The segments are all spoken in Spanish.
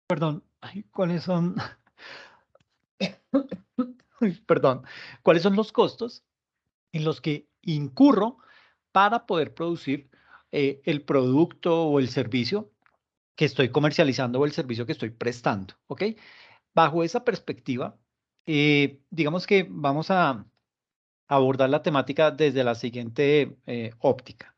Perdón, ay, ¿cuáles son? Perdón, ¿cuáles son los costos en los que incurro para poder producir el producto o el servicio que estoy comercializando o el servicio que estoy prestando? ¿Ok? Bajo esa perspectiva, digamos que vamos a abordar la temática desde la siguiente óptica.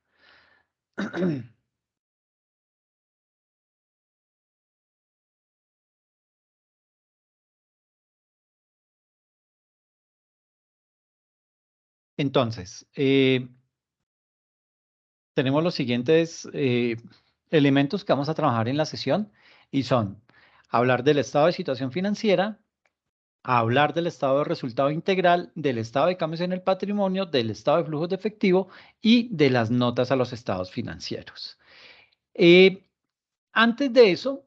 Entonces, tenemos los siguientes elementos que vamos a trabajar en la sesión y son hablar del estado de situación financiera, hablar del estado de resultado integral, del estado de cambios en el patrimonio, del estado de flujos de efectivo y de las notas a los estados financieros. Eh, Antes de eso,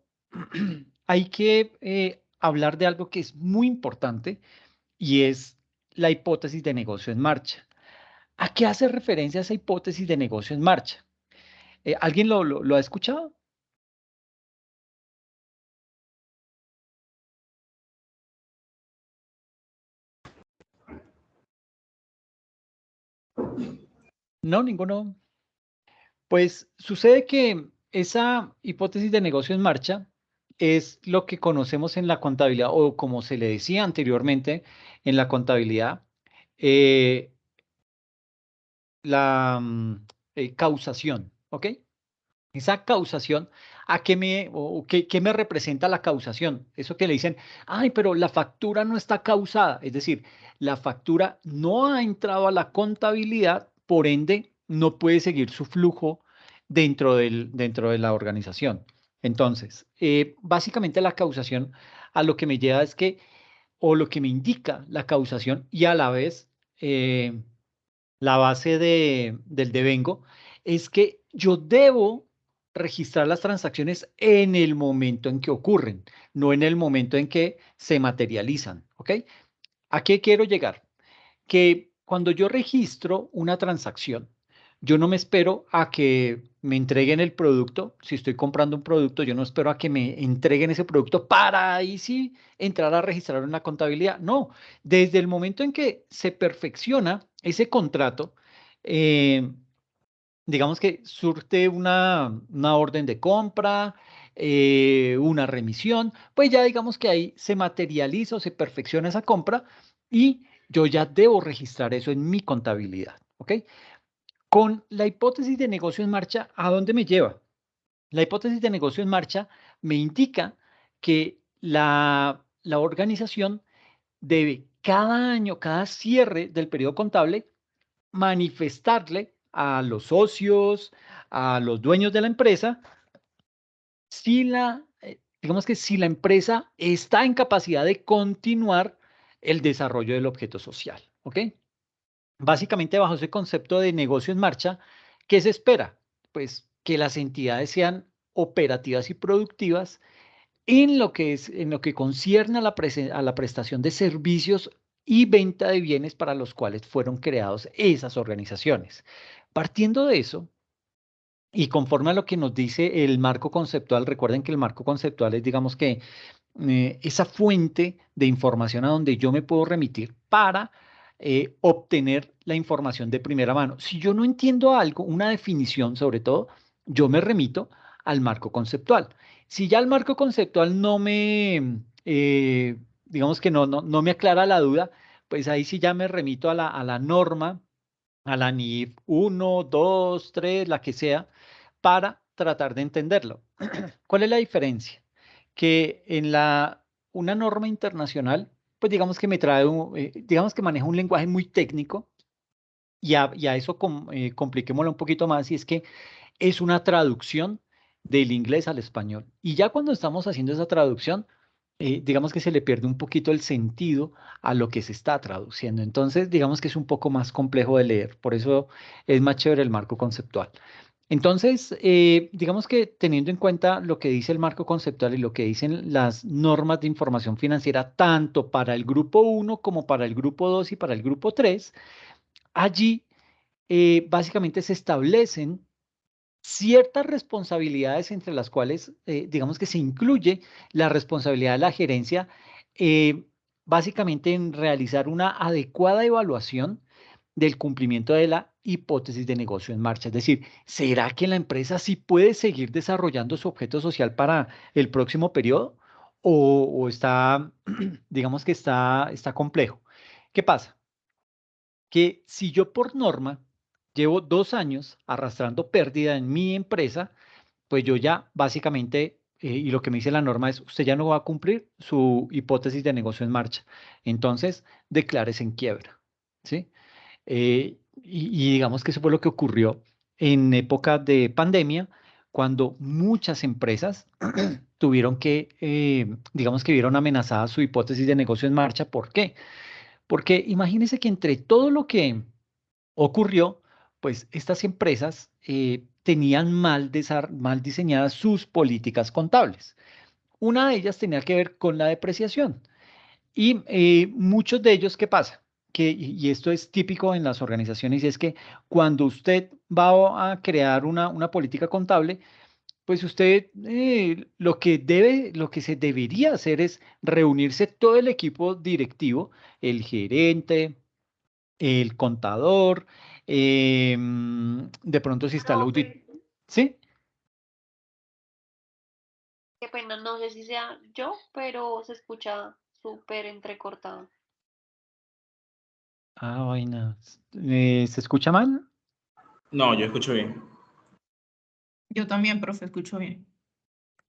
hay que hablar de algo que es muy importante y es la hipótesis de negocio en marcha. ¿A qué hace referencia esa hipótesis de negocio en marcha? ¿Alguien lo ha escuchado? No, ninguno. Pues sucede que esa hipótesis de negocio en marcha es lo que conocemos en la contabilidad o como se le decía anteriormente en la contabilidad, eh, la causación, ¿ok? Esa causación, ¿a qué o qué me representa la causación? Eso que le dicen, ay, pero la factura no está causada, es decir, la factura no ha entrado a la contabilidad, por ende, no puede seguir su flujo dentro de la organización. Entonces, básicamente la causación a lo que me lleva es que, o lo que me indica la causación y a la vez la base del devengo, es que yo debo registrar las transacciones en el momento en que ocurren, no en el momento en que se materializan, ¿ok? ¿A qué quiero llegar? Que cuando yo registro una transacción, yo no me espero a que me entreguen el producto. Si estoy comprando un producto, yo no espero a que me entreguen ese producto para ahí sí entrar a registrar una contabilidad. No, desde el momento en que se perfecciona ese contrato, eh, digamos que surte una orden de compra, una remisión, pues ya digamos que ahí se materializa o se perfecciona esa compra y yo ya debo registrar eso en mi contabilidad, ¿ok? Con la hipótesis de negocio en marcha, ¿a dónde me lleva? La hipótesis de negocio en marcha me indica que la organización debe cada año, cada cierre del periodo contable, manifestarle a los socios, a los dueños de la empresa, si digamos que si la empresa está en capacidad de continuar el desarrollo del objeto social, ¿ok? Básicamente, bajo ese concepto de negocio en marcha, ¿qué se espera? Pues que las entidades sean operativas y productivas en lo que concierne a a la prestación de servicios y venta de bienes para los cuales fueron creados esas organizaciones. Partiendo de eso, y conforme a lo que nos dice el marco conceptual, recuerden que el marco conceptual es, digamos que, esa fuente de información a donde yo me puedo remitir para obtener la información de primera mano. Si yo no entiendo algo, una definición sobre todo, yo me remito al marco conceptual. Si ya el marco conceptual no me, digamos que no me aclara la duda, pues ahí sí ya me remito a la norma, a la NIF 1, 2, 3, la que sea, para tratar de entenderlo. ¿Cuál es la diferencia? Que en una norma internacional, pues digamos que me trae, digamos que maneja un lenguaje muy técnico y a eso compliquémoslo un poquito más y es que es una traducción del inglés al español. Y ya cuando estamos haciendo esa traducción, digamos que se le pierde un poquito el sentido a lo que se está traduciendo. Entonces, digamos que es un poco más complejo de leer. Por eso es más chévere el marco conceptual. Entonces, digamos que teniendo en cuenta lo que dice el marco conceptual y lo que dicen las normas de información financiera, tanto para el grupo uno como para el grupo 2 y para el grupo 3, allí básicamente se establecen ciertas responsabilidades entre las cuales, digamos que se incluye la responsabilidad de la gerencia, eh, básicamente en realizar una adecuada evaluación del cumplimiento de la hipótesis de negocio en marcha. Es decir, ¿será que la empresa sí puede seguir desarrollando su objeto social para el próximo periodo? ¿O está, digamos que está complejo? ¿Qué pasa? Que si yo por norma llevo 2 años arrastrando pérdida en mi empresa, pues yo ya básicamente, y lo que me dice la norma es, usted ya no va a cumplir su hipótesis de negocio en marcha. Entonces, declárese en quiebra, ¿sí? Y digamos que eso fue lo que ocurrió en época de pandemia, cuando muchas empresas tuvieron que, digamos que vieron amenazada su hipótesis de negocio en marcha. ¿Por qué? Porque imagínense que entre todo lo que ocurrió, pues estas empresas tenían mal diseñadas sus políticas contables. Una de ellas tenía que ver con la depreciación. Y muchos de ellos, ¿qué pasa? Y esto es típico en las organizaciones, y es que cuando usted va a crear una política contable, pues usted lo que se debería hacer es reunirse todo el equipo directivo, el gerente, el contador, de pronto si está el Profe, audit, ¿sí? qué pena, no sé si sea yo, pero se escucha súper entrecortado. Ah, vaina. ¿Se escucha mal? No, yo escucho bien. Yo también, profe, escucho bien.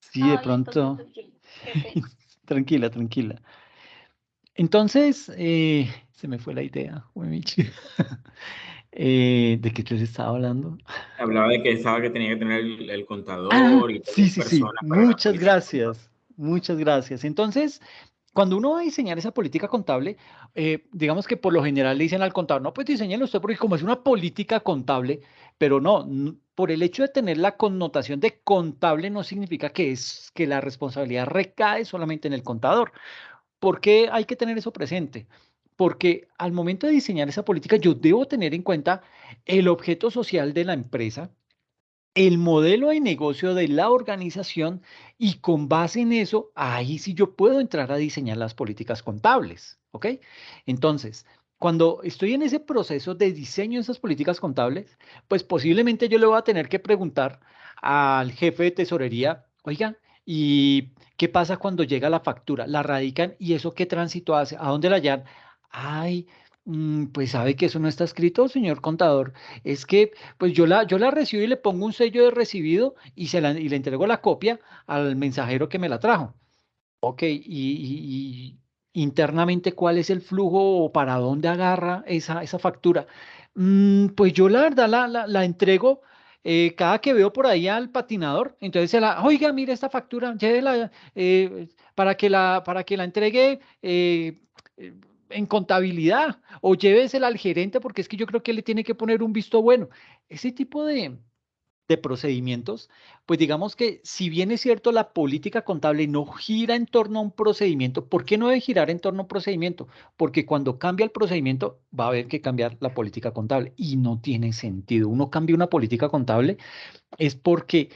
Sí, de Ay, entonces pronto. soy yo. Qué pena. Tranquila, tranquila. Entonces, se me fue la idea, Michi. ¿De qué les estaba hablando? Hablaba de que estaba que tenía que tener el Ah, contador y sí, tres sí, sí. personas para la Muchas política contable. gracias. Muchas gracias. Entonces, cuando uno va a diseñar esa política contable, digamos que por lo general le dicen al contador, no, pues diseñelo usted porque como es una política contable, pero no, por el hecho de tener la connotación de contable no significa que la responsabilidad recae solamente en el contador. ¿Por qué hay que tener eso presente? Porque al momento de diseñar esa política, yo debo tener en cuenta el objeto social de la empresa, el modelo de negocio de la organización, y con base en eso, ahí sí yo puedo entrar a diseñar las políticas contables, ¿ok? Entonces, cuando estoy en ese proceso de diseño de esas políticas contables, pues posiblemente yo le voy a tener que preguntar al jefe de tesorería, oiga, ¿y qué pasa cuando llega la factura? ¿La radican y eso qué tránsito hace? ¿A dónde la hallan? Ay, pues sabe que eso no está escrito, señor contador. Es que pues yo la recibo y le pongo un sello de recibido y le entrego la copia al mensajero que me la trajo. Ok, y internamente, ¿cuál es el flujo o para dónde agarra esa factura? Pues yo la verdad la entrego cada que veo por ahí al patinador. Entonces oiga, mire esta factura, llévela para que la entregue eh, en contabilidad, o llévesela al gerente porque es que yo creo que le tiene que poner un visto bueno. Ese tipo de procedimientos, pues digamos que si bien es cierto, la política contable no gira en torno a un procedimiento. ¿Por qué no debe girar en torno a un procedimiento? Porque cuando cambia el procedimiento va a haber que cambiar la política contable y no tiene sentido. Uno cambia una política contable es porque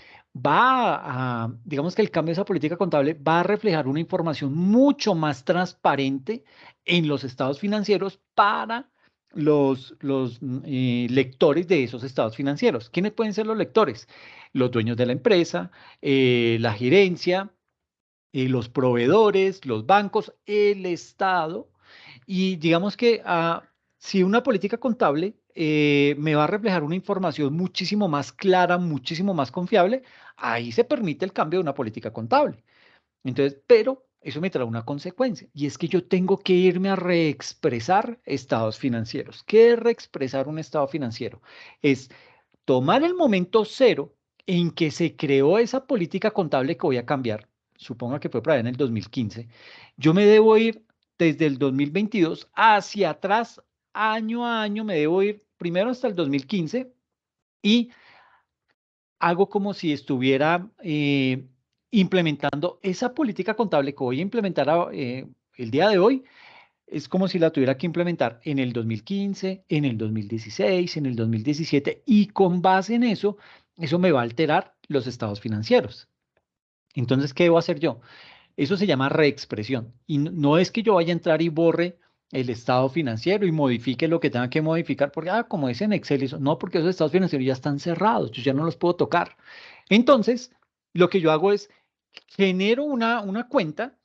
digamos que el cambio de esa política contable va a reflejar una información mucho más transparente en los estados financieros para los lectores de esos estados financieros. ¿Quiénes pueden ser los lectores? Los dueños de la empresa, la gerencia, los proveedores, los bancos, el Estado. Y digamos que si una política contable me va a reflejar una información muchísimo más clara, muchísimo más confiable, ahí se permite el cambio de una política contable. Entonces, pero eso me trae una consecuencia, y es que yo tengo que irme a reexpresar estados financieros. ¿Qué es reexpresar un estado financiero? Es tomar el momento cero en que se creó esa política contable que voy a cambiar. Suponga que fue por allá en el 2015. Yo me debo ir desde el 2022 hacia atrás, año a año. Me debo ir primero hasta el 2015 y hago como si estuviera implementando esa política contable que voy a implementar el día de hoy. Es como si la tuviera que implementar en el 2015, en el 2016, en el 2017, y con base en eso eso me va a alterar los estados financieros. Entonces, ¿qué debo hacer yo? Eso se llama reexpresión. Y no es que yo vaya a entrar y borre el estado financiero y modifique lo que tenga que modificar, porque, como es en Excel, eso, no, porque esos estados financieros ya están cerrados, yo ya no los puedo tocar. Entonces, lo que yo hago es genero una cuenta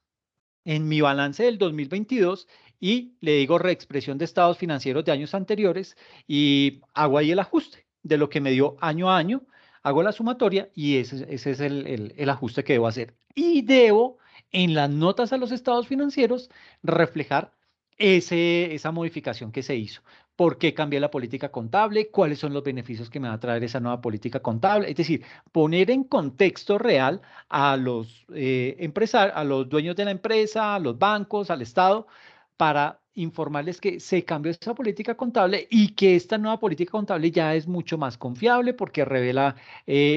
en mi balance del 2022 y le digo reexpresión de estados financieros de años anteriores y hago ahí el ajuste de lo que me dio año a año, hago la sumatoria y ese es el ajuste que debo hacer. Y debo en las notas a los estados financieros reflejar esa modificación que se hizo. ¿Por qué cambié la política contable? ¿Cuáles son los beneficios que me va a traer esa nueva política contable? Es decir, poner en contexto real a los empresarios, a los dueños de la empresa, a los bancos, al Estado, para informarles que se cambió esa política contable y que esta nueva política contable ya es mucho más confiable porque revela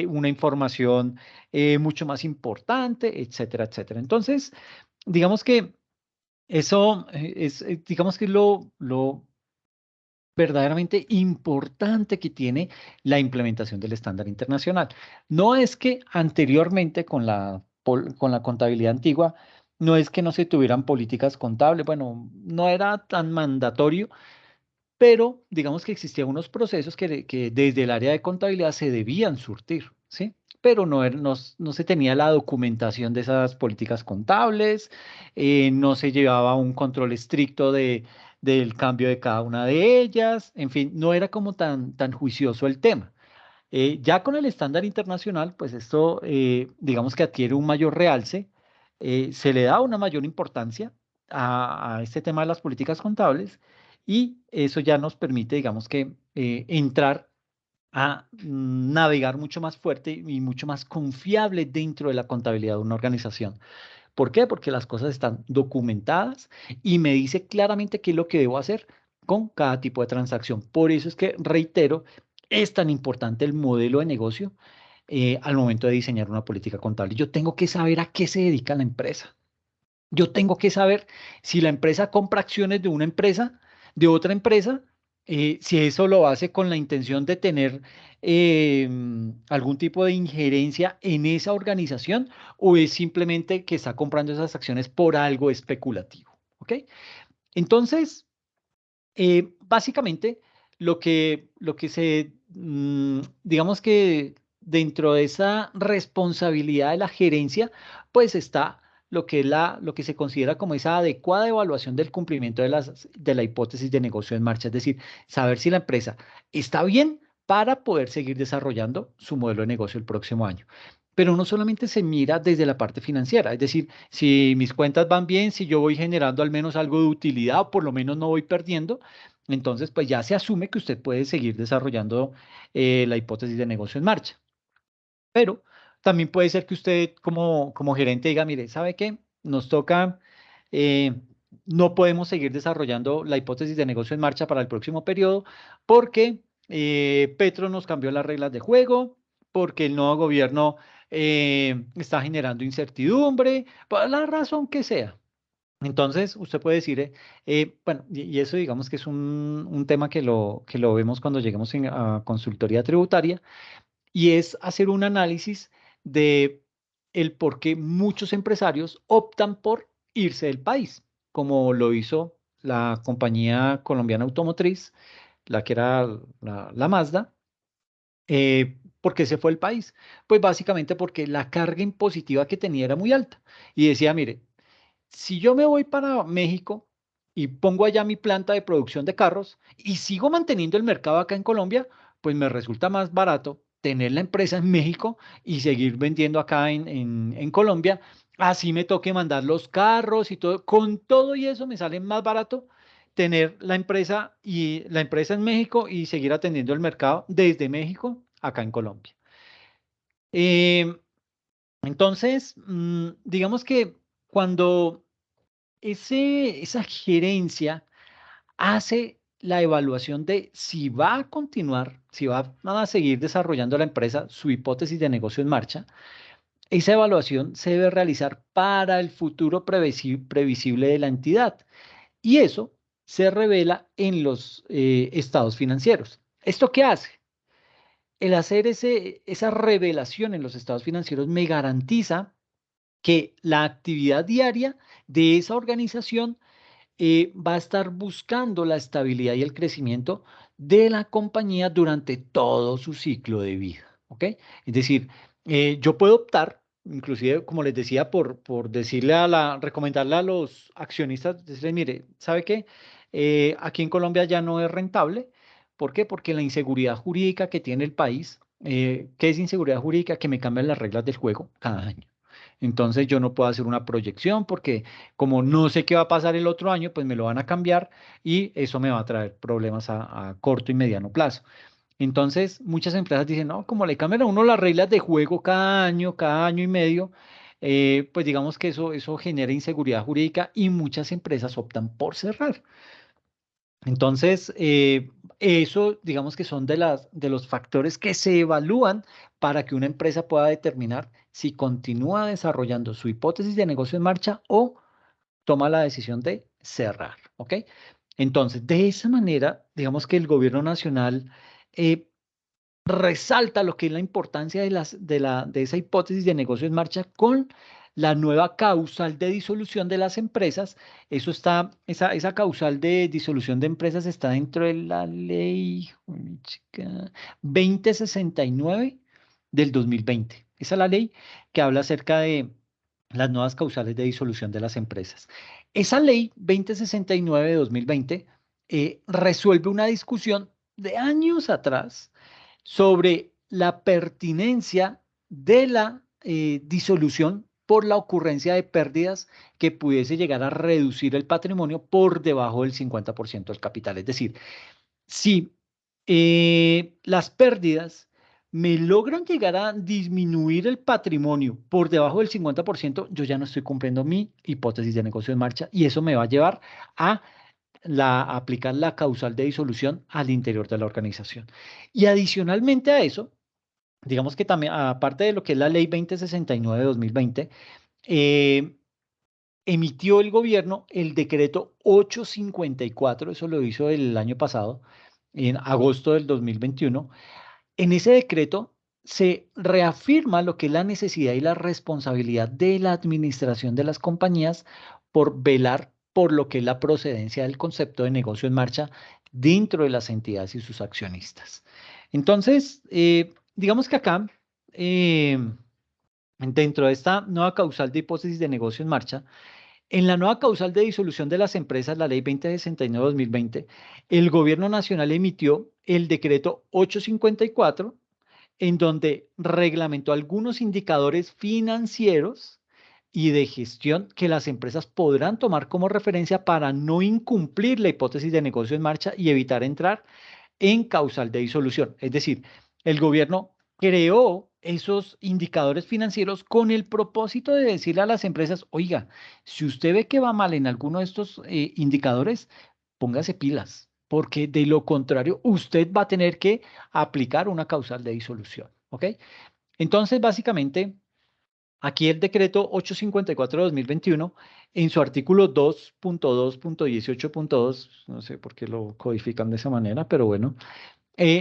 una información mucho más importante, etcétera, etcétera. Entonces, digamos que eso digamos que es lo verdaderamente importante que tiene la implementación del estándar internacional. No es que anteriormente con la contabilidad antigua, no es que no se tuvieran políticas contables, bueno, no era tan mandatorio, pero digamos que existían unos procesos que desde el área de contabilidad se debían surtir, ¿sí? Pero no se tenía la documentación de esas políticas contables, no se llevaba un control estricto del cambio de cada una de ellas, en fin, no era como tan juicioso el tema. Ya con el estándar internacional, pues esto, digamos que adquiere un mayor realce, se le da una mayor importancia a este tema de las políticas contables y eso ya nos permite, digamos que, entrar a navegar mucho más fuerte y mucho más confiable dentro de la contabilidad de una organización. ¿Por qué? Porque las cosas están documentadas y me dice claramente qué es lo que debo hacer con cada tipo de transacción. Por eso es que, reitero, es tan importante el modelo de negocio al momento de diseñar una política contable. Yo tengo que saber a qué se dedica la empresa. Yo tengo que saber si la empresa compra acciones de una empresa, de otra empresa, si eso lo hace con la intención de tener algún tipo de injerencia en esa organización o es simplemente que está comprando esas acciones por algo especulativo. ¿Ok? Entonces, básicamente, digamos que dentro de esa responsabilidad de la gerencia, pues está lo que se considera como esa adecuada evaluación del cumplimiento de la hipótesis de negocio en marcha, es decir, saber si la empresa está bien para poder seguir desarrollando su modelo de negocio el próximo año. Pero no solamente se mira desde la parte financiera, es decir, si mis cuentas van bien, si yo voy generando al menos algo de utilidad o por lo menos no voy perdiendo, entonces pues ya se asume que usted puede seguir desarrollando la hipótesis de negocio en marcha. Pero también puede ser que usted como gerente diga, mire, ¿sabe qué? Nos toca, eh, no podemos seguir desarrollando la hipótesis de negocio en marcha para el próximo periodo porque Petro nos cambió las reglas de juego, porque el nuevo gobierno está generando incertidumbre, por la razón que sea. Entonces, usted puede decir, bueno, y eso digamos que es un tema que lo vemos cuando llegamos a consultoría tributaria, y es hacer un análisis de el por qué muchos empresarios optan por irse del país, como lo hizo la compañía colombiana automotriz, la que era la Mazda. ¿Por qué se fue del país? Pues básicamente porque la carga impositiva que tenía era muy alta. Y decía, mire, si yo me voy para México y pongo allá mi planta de producción de carros y sigo manteniendo el mercado acá en Colombia, pues me resulta más barato tener la empresa en México y seguir vendiendo acá en Colombia. Así me toque mandar los carros y todo. Con todo y eso me sale más barato tener la empresa en México y seguir atendiendo el mercado desde México acá en Colombia. Em, entonces, digamos que cuando esa gerencia hace la evaluación de si va a continuar, si va a seguir desarrollando la empresa su hipótesis de negocio en marcha. Esa evaluación se debe realizar para el futuro previsible de la entidad y eso se revela en los estados financieros. ¿Esto qué hace? el hacer esa revelación en los estados financieros me garantiza que la actividad diaria de esa organización va a estar buscando la estabilidad y el crecimiento de la compañía durante todo su ciclo de vida, ¿ok? Es decir, yo puedo optar, inclusive, como les decía, por decirle recomendarle a los accionistas, decirles, mire, ¿sabe qué? Aquí en Colombia ya no es rentable. ¿Por qué? Porque la inseguridad jurídica que tiene el país, ¿qué es inseguridad jurídica? Que me cambian las reglas del juego cada año. Entonces yo no puedo hacer una proyección porque como no sé qué va a pasar el otro año, pues me lo van a cambiar y eso me va a traer problemas a corto y mediano plazo. Entonces muchas empresas dicen, no, como le cambian a uno las reglas de juego cada año y medio, pues digamos que eso genera inseguridad jurídica y muchas empresas optan por cerrar. Entonces, eso, digamos que son de los factores que se evalúan para que una empresa pueda determinar si continúa desarrollando su hipótesis de negocio en marcha o toma la decisión de cerrar, ¿ok? Entonces, de esa manera, digamos que el gobierno nacional eh, resalta lo que es la importancia de esa hipótesis de negocio en marcha con la nueva causal de disolución de las empresas. Esa causal de disolución de empresas está dentro de la ley 2069 del 2020. Esa es la ley que habla acerca de las nuevas causales de disolución de las empresas. Esa ley 2069 de 2020 resuelve una discusión de años atrás sobre la pertinencia de la disolución por la ocurrencia de pérdidas que pudiese llegar a reducir el patrimonio por debajo del 50% del capital. Es decir, si las pérdidas me logran llegar a disminuir el patrimonio por debajo del 50%, yo ya no estoy cumpliendo mi hipótesis de negocio en marcha y eso me va a llevar a aplicar la causal de disolución al interior de la organización. Y adicionalmente a eso, digamos que también, aparte de lo que es la ley 2069 de 2020, eh, emitió el gobierno el decreto 854, eso lo hizo el año pasado, en agosto del 2021. En ese decreto se reafirma lo que es la necesidad y la responsabilidad de la administración de las compañías por velar por lo que es la procedencia del concepto de negocio en marcha dentro de las entidades y sus accionistas. Entonces, digamos que acá, dentro de esta nueva causal de hipótesis de negocio en marcha, en la nueva causal de disolución de las empresas, la ley 2069-2020, el gobierno nacional emitió el decreto 854 en donde reglamentó algunos indicadores financieros y de gestión que las empresas podrán tomar como referencia para no incumplir la hipótesis de negocio en marcha y evitar entrar en causal de disolución. Es decir, el gobierno creó esos indicadores financieros con el propósito de decirle a las empresas, oiga, si usted ve que va mal en alguno de estos indicadores, póngase pilas, porque de lo contrario, usted va a tener que aplicar una causal de disolución. ¿Ok? Entonces, básicamente, aquí el decreto 854 de 2021, en su artículo 2.2.18.2, no sé por qué lo codifican de esa manera, pero bueno,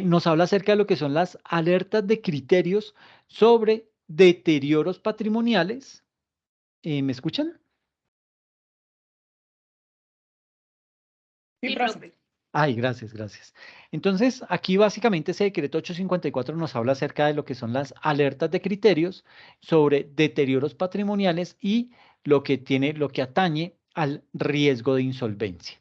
nos habla acerca de lo que son las alertas de criterios sobre deterioros patrimoniales. ¿Me escuchan? Sí, Sí, profe. profe. Ay, gracias, gracias. Entonces, aquí básicamente ese decreto 854 nos habla acerca de lo que son las alertas de criterios sobre deterioros patrimoniales y lo que atañe al riesgo de insolvencia.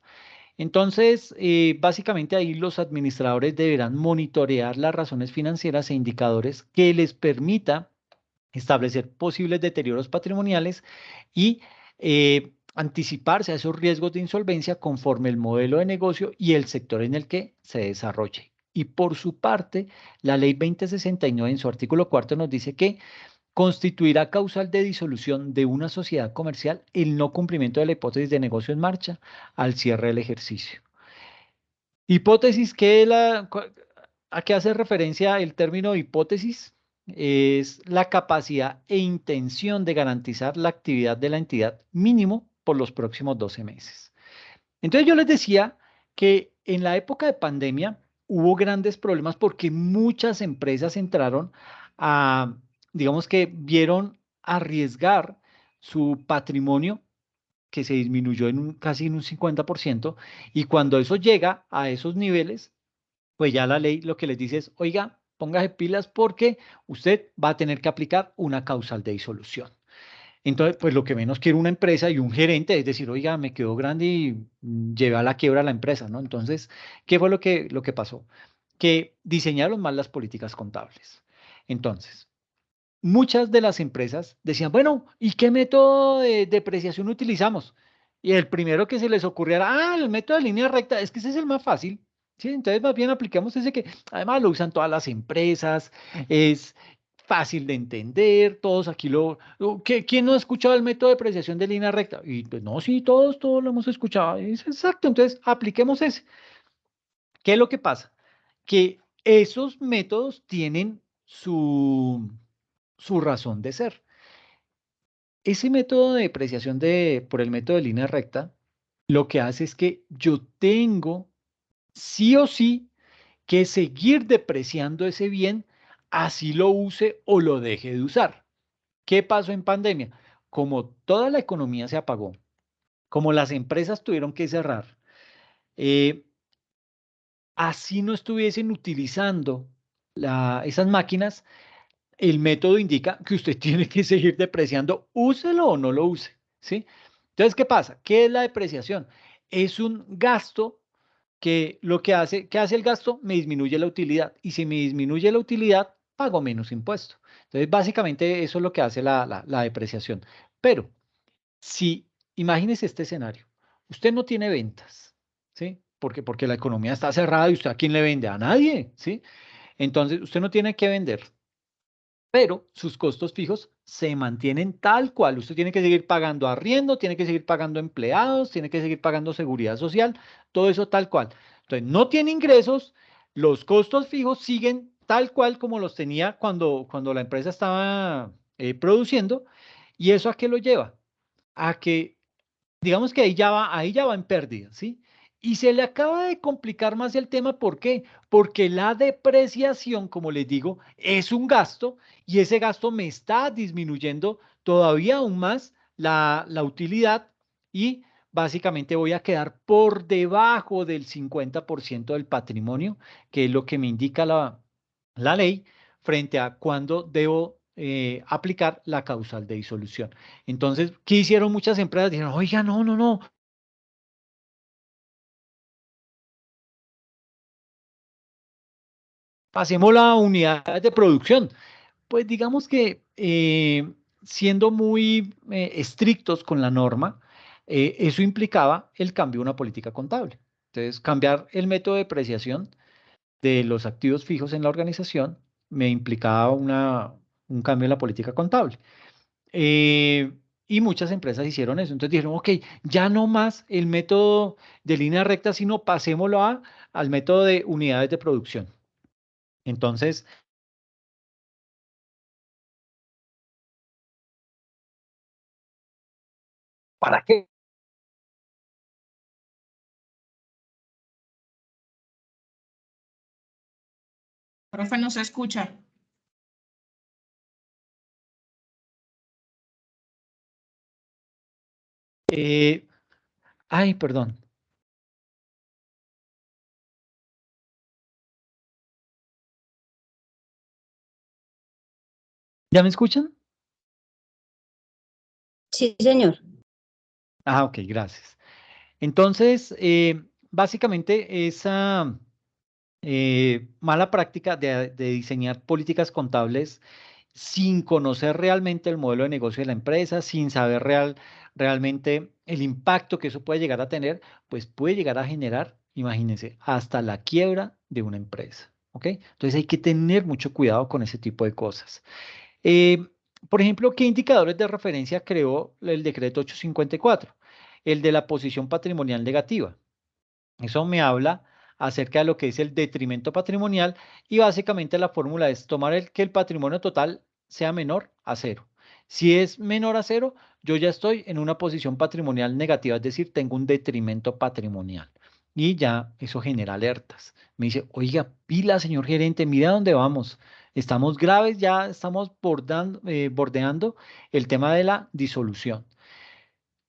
Entonces, básicamente ahí los administradores deberán monitorear las razones financieras e indicadores que les permita establecer posibles deterioros patrimoniales y anticiparse a esos riesgos de insolvencia conforme el modelo de negocio y el sector en el que se desarrolle. Y por su parte, la ley 2069 en su artículo cuarto nos dice que constituirá causal de disolución de una sociedad comercial el no cumplimiento de la hipótesis de negocio en marcha al cierre del ejercicio. Hipótesis ¿a qué hace referencia el término hipótesis? Es la capacidad e intención de garantizar la actividad de la entidad mínimo por los próximos 12 meses. Entonces yo les decía que en la época de pandemia, hubo grandes problemas porque muchas empresas entraron a, digamos que vieron arriesgar su patrimonio que se disminuyó casi en un 50%, y cuando eso llega a esos niveles, pues ya la ley lo que les dice es, oiga, póngase pilas porque usted va a tener que aplicar una causal de disolución. Entonces, pues lo que menos quiere una empresa y un gerente es decir, oiga, me quedó grande y llevé a la quiebra a la empresa, ¿no? Entonces, ¿qué fue lo que pasó? Que diseñaron mal las políticas contables. Entonces, muchas de las empresas decían, bueno, ¿y qué método de depreciación utilizamos? Y el primero que se les ocurriera, el método de línea recta, es que ese es el más fácil. Sí, entonces más bien aplicamos ese que además lo usan todas las empresas, es fácil de entender, todos aquí ¿quién no ha escuchado el método de depreciación de línea recta? Y pues no, sí, todos lo hemos escuchado. Y es exacto, entonces apliquemos ese. ¿Qué es lo que pasa? Que esos métodos tienen su razón de ser. Ese método de depreciación por el método de línea recta, lo que hace es que yo tengo sí o sí que seguir depreciando ese bien, así lo use o lo deje de usar. ¿Qué pasó en pandemia? Como toda la economía se apagó, como las empresas tuvieron que cerrar, eh, así no estuviesen utilizando esas máquinas, el método indica que usted tiene que seguir depreciando, úselo o no lo use, ¿sí? Entonces, ¿qué pasa? ¿Qué es la depreciación? Es un gasto que lo que hace, ¿qué hace el gasto? Me disminuye la utilidad. Y si me disminuye la utilidad, pago menos impuesto. Entonces, básicamente eso es lo que hace la depreciación. Pero, si, imagínese este escenario, usted no tiene ventas, ¿sí? Porque la economía está cerrada y usted a quién le vende, a nadie, ¿sí? Entonces, usted no tiene que vender, pero sus costos fijos se mantienen tal cual. Usted tiene que seguir pagando arriendo, tiene que seguir pagando empleados, tiene que seguir pagando seguridad social, todo eso tal cual. Entonces, no tiene ingresos, los costos fijos siguen tal cual como los tenía cuando la empresa estaba produciendo. ¿Y eso a qué lo lleva? A que digamos que ahí ya va en pérdida, ¿sí? Y se le acaba de complicar más el tema, ¿por qué? Porque la depreciación, como les digo, es un gasto y ese gasto me está disminuyendo todavía aún más la utilidad y básicamente voy a quedar por debajo del 50% del patrimonio, que es lo que me indica la ley frente a cuándo debo aplicar la causal de disolución. Entonces, ¿qué hicieron muchas empresas? Dijeron, oiga, no, pasemos la unidad de producción. Pues digamos que siendo muy estrictos con la norma, eso implicaba el cambio de una política contable. Entonces, cambiar el método de depreciación de los activos fijos en la organización me implicaba un cambio en la política contable. Eh, y muchas empresas hicieron eso. Entonces dijeron, ok, ya no más el método de línea recta, sino pasémoslo al método de unidades de producción. Entonces, ¿para qué? Profe, no se escucha. Eh, ay, perdón. ¿Ya me escuchan? Sí, señor. Ok, gracias. Entonces, básicamente esa mala práctica de diseñar políticas contables sin conocer realmente el modelo de negocio de la empresa, sin saber realmente el impacto que eso puede llegar a tener, pues puede llegar a generar, imagínense, hasta la quiebra de una empresa. ¿Ok? Entonces hay que tener mucho cuidado con ese tipo de cosas. Eh, por ejemplo, ¿qué indicadores de referencia creó el decreto 854? El de la posición patrimonial negativa. Eso me habla acerca de lo que es el detrimento patrimonial y básicamente la fórmula es tomar que el patrimonio total sea menor a cero. Si es menor a cero, yo ya estoy en una posición patrimonial negativa, es decir, tengo un detrimento patrimonial. y ya eso genera alertas. Me dice, oiga, pila, señor gerente, mira dónde vamos. Estamos graves, ya estamos bordeando el tema de la disolución.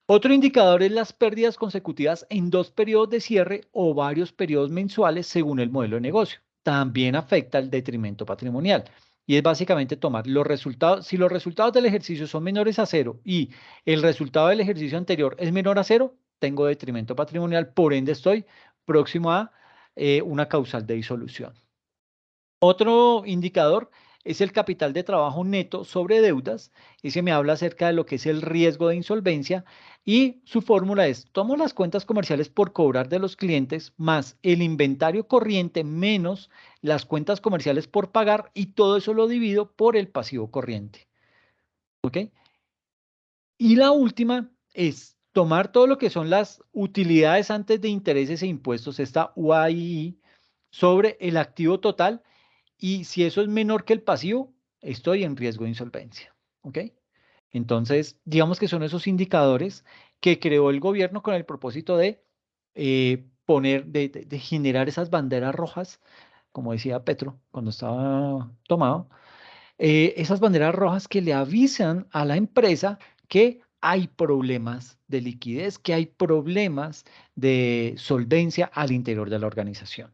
Otro indicador es las pérdidas consecutivas en 2 periodos de cierre o varios periodos mensuales según el modelo de negocio. También afecta el detrimento patrimonial. Y es básicamente tomar los resultados, si los resultados del ejercicio son menores a 0 y el resultado del ejercicio anterior es menor a 0, tengo detrimento patrimonial, por ende estoy próximo a una causal de disolución. Otro indicador es el capital de trabajo neto sobre deudas. Ese me habla acerca de lo que es el riesgo de insolvencia y su fórmula es, tomo las cuentas comerciales por cobrar de los clientes más el inventario corriente menos las cuentas comerciales por pagar y todo eso lo divido por el pasivo corriente. ¿Ok? Y la última es tomar todo lo que son las utilidades antes de intereses e impuestos, esta UAI, sobre el activo total. Y si eso es menor que el pasivo, estoy en riesgo de insolvencia. ¿Ok? Entonces, digamos que son esos indicadores que creó el gobierno con el propósito de de generar esas banderas rojas, como decía Petro cuando estaba tomado, esas banderas rojas que le avisan a la empresa que hay problemas de liquidez, que hay problemas de solvencia al interior de la organización.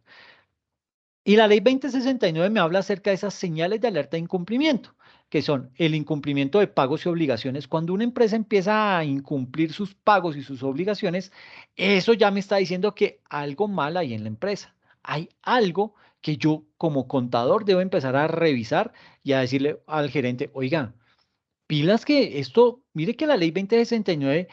Y la ley 2069 me habla acerca de esas señales de alerta de incumplimiento, que son el incumplimiento de pagos y obligaciones. Cuando una empresa empieza a incumplir sus pagos y sus obligaciones, eso ya me está diciendo que algo mal hay en la empresa. Hay algo que yo como contador debo empezar a revisar y a decirle al gerente, oiga, pilas que esto, mire que la ley 2069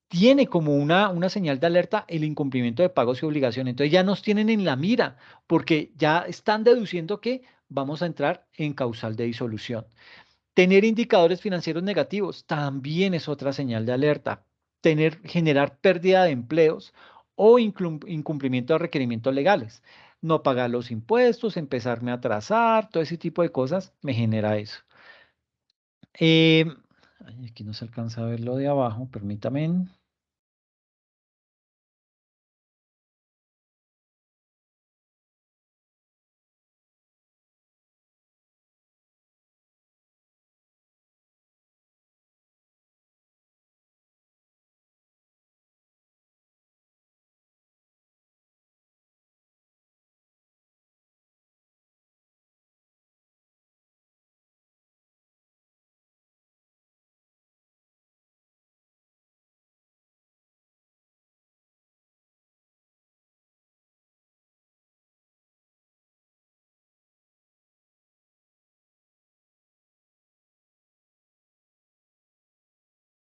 tiene como una señal de alerta el incumplimiento de pagos y obligaciones. Entonces ya nos tienen en la mira porque ya están deduciendo que vamos a entrar en causal de disolución. Tener indicadores financieros negativos también es otra señal de alerta. Generar pérdida de empleos o incumplimiento de requerimientos legales. No pagar los impuestos, empezarme a atrasar, todo ese tipo de cosas me genera eso. Aquí no se alcanza a ver lo de abajo, permítame.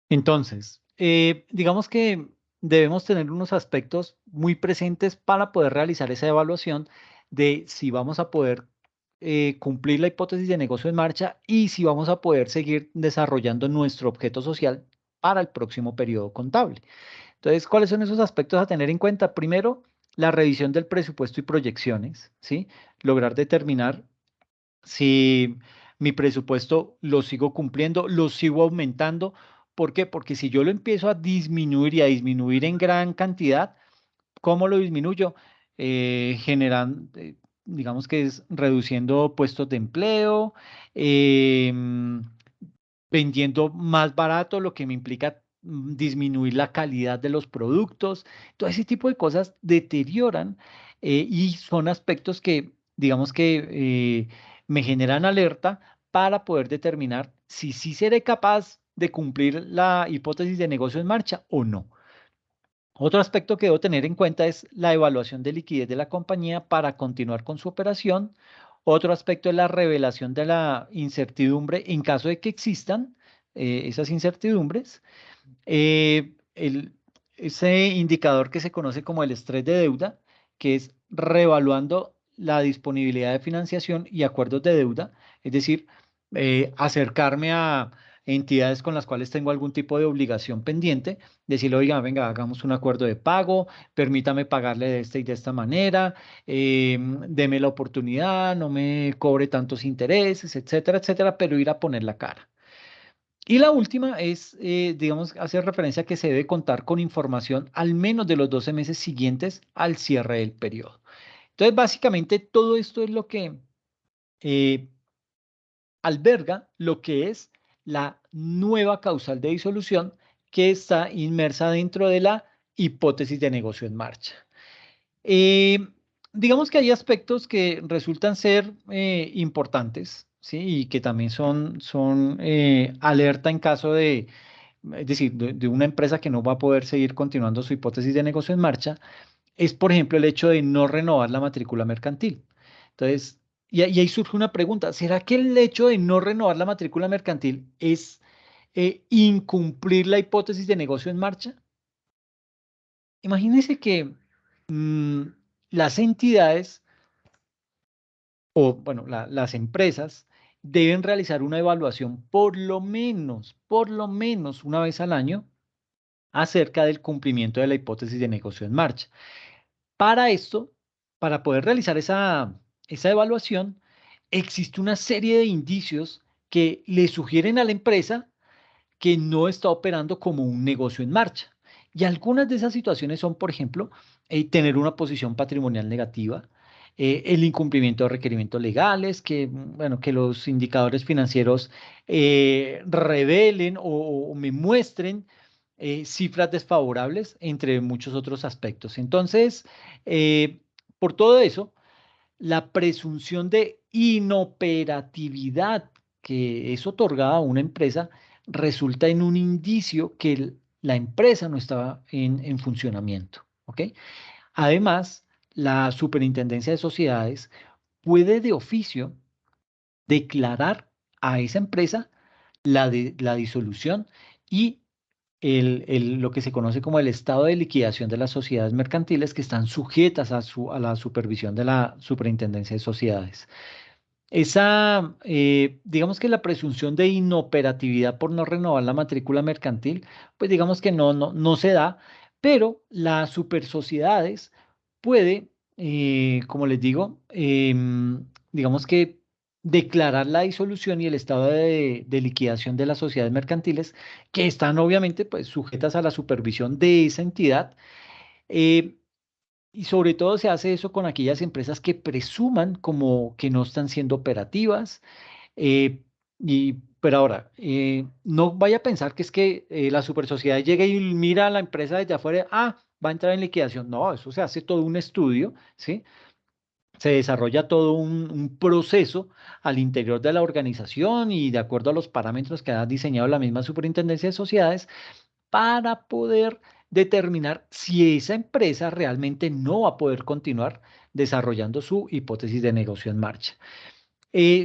Entonces, digamos que debemos tener unos aspectos muy presentes para poder realizar esa evaluación de si vamos a poder cumplir la hipótesis de negocio en marcha y si vamos a poder seguir desarrollando nuestro objeto social para el próximo periodo contable. Entonces, ¿cuáles son esos aspectos a tener en cuenta? Primero, la revisión del presupuesto y proyecciones, ¿sí? Lograr determinar si mi presupuesto lo sigo cumpliendo, lo sigo aumentando. ¿Por qué? Porque si yo lo empiezo a disminuir y a disminuir en gran cantidad, ¿cómo lo disminuyo? Generando, digamos que es reduciendo puestos de empleo, em, vendiendo más barato, lo que me implica disminuir la calidad de los productos. Todo ese tipo de cosas deterioran y son aspectos que, digamos que me generan alerta para poder determinar si sí seré capaz de cumplir la hipótesis de negocio en marcha o no. Otro aspecto que debo tener en cuenta es la evaluación de liquidez de la compañía para continuar con su operación. Otro aspecto es la revelación de la incertidumbre en caso de que existan esas incertidumbres. Eh, el- Ese indicador que se conoce como el estrés de deuda, que es reevaluando la disponibilidad de financiación y acuerdos de deuda, es decir, acercarme a entidades con las cuales tengo algún tipo de obligación pendiente, decirle, oiga, venga, hagamos un acuerdo de pago, permítame pagarle de esta y de esta manera, deme la oportunidad, no me cobre tantos intereses, etcétera, etcétera, pero ir a poner la cara. Y la última es, digamos, hace referencia a que se debe contar con información al menos de los 12 meses siguientes al cierre del periodo. Entonces, básicamente, todo esto es lo que eh, alberga lo que es la nueva causal de disolución que está inmersa dentro de la hipótesis de negocio en marcha. Eh, digamos que hay aspectos que resultan ser importantes, ¿sí? Y que también son alerta en caso de, es decir, de una empresa que no va a poder seguir continuando su hipótesis de negocio en marcha, es, por ejemplo, el hecho de no renovar la matrícula mercantil. Entonces, y ahí surge una pregunta, ¿será que el hecho de no renovar la matrícula mercantil es incumplir la hipótesis de negocio en marcha? Imagínense que mm, las entidades o, bueno, las empresas deben realizar una evaluación por lo menos una vez al año acerca del cumplimiento de la hipótesis de negocio en marcha. Para esto, para poder realizar esa evaluación, existe una serie de indicios que le sugieren a la empresa que no está operando como un negocio en marcha. Y algunas de esas situaciones son, por ejemplo, tener una posición patrimonial negativa, el incumplimiento de requerimientos legales, que, bueno, que los indicadores financieros revelen o me muestren cifras desfavorables, entre muchos otros aspectos. Entonces, por todo eso, la presunción de inoperatividad que es otorgada a una empresa resulta en un indicio que la empresa no estaba en funcionamiento. ¿Ok? Además, la Superintendencia de Sociedades puede de oficio declarar a esa empresa la disolución y lo que se conoce como el estado de liquidación de las sociedades mercantiles que están sujetas a la supervisión de la Superintendencia de Sociedades. Digamos que la presunción de inoperatividad por no renovar la matrícula mercantil, pues digamos que no se da, pero las supersociedades puede, como les digo, digamos que declarar la disolución y el estado de liquidación de las sociedades mercantiles que están obviamente pues sujetas a la supervisión de esa entidad. eh, y sobre todo se hace eso con aquellas empresas que presuman como que no están siendo operativas. Pero ahora, no vaya a pensar que es que la super sociedad llega y mira a la empresa desde afuera, va a entrar en liquidación. No, eso se hace todo un estudio, ¿sí? Se desarrolla todo un proceso al interior de la organización y de acuerdo a los parámetros que ha diseñado la misma Superintendencia de Sociedades para poder determinar si esa empresa realmente no va a poder continuar desarrollando su hipótesis de negocio en marcha.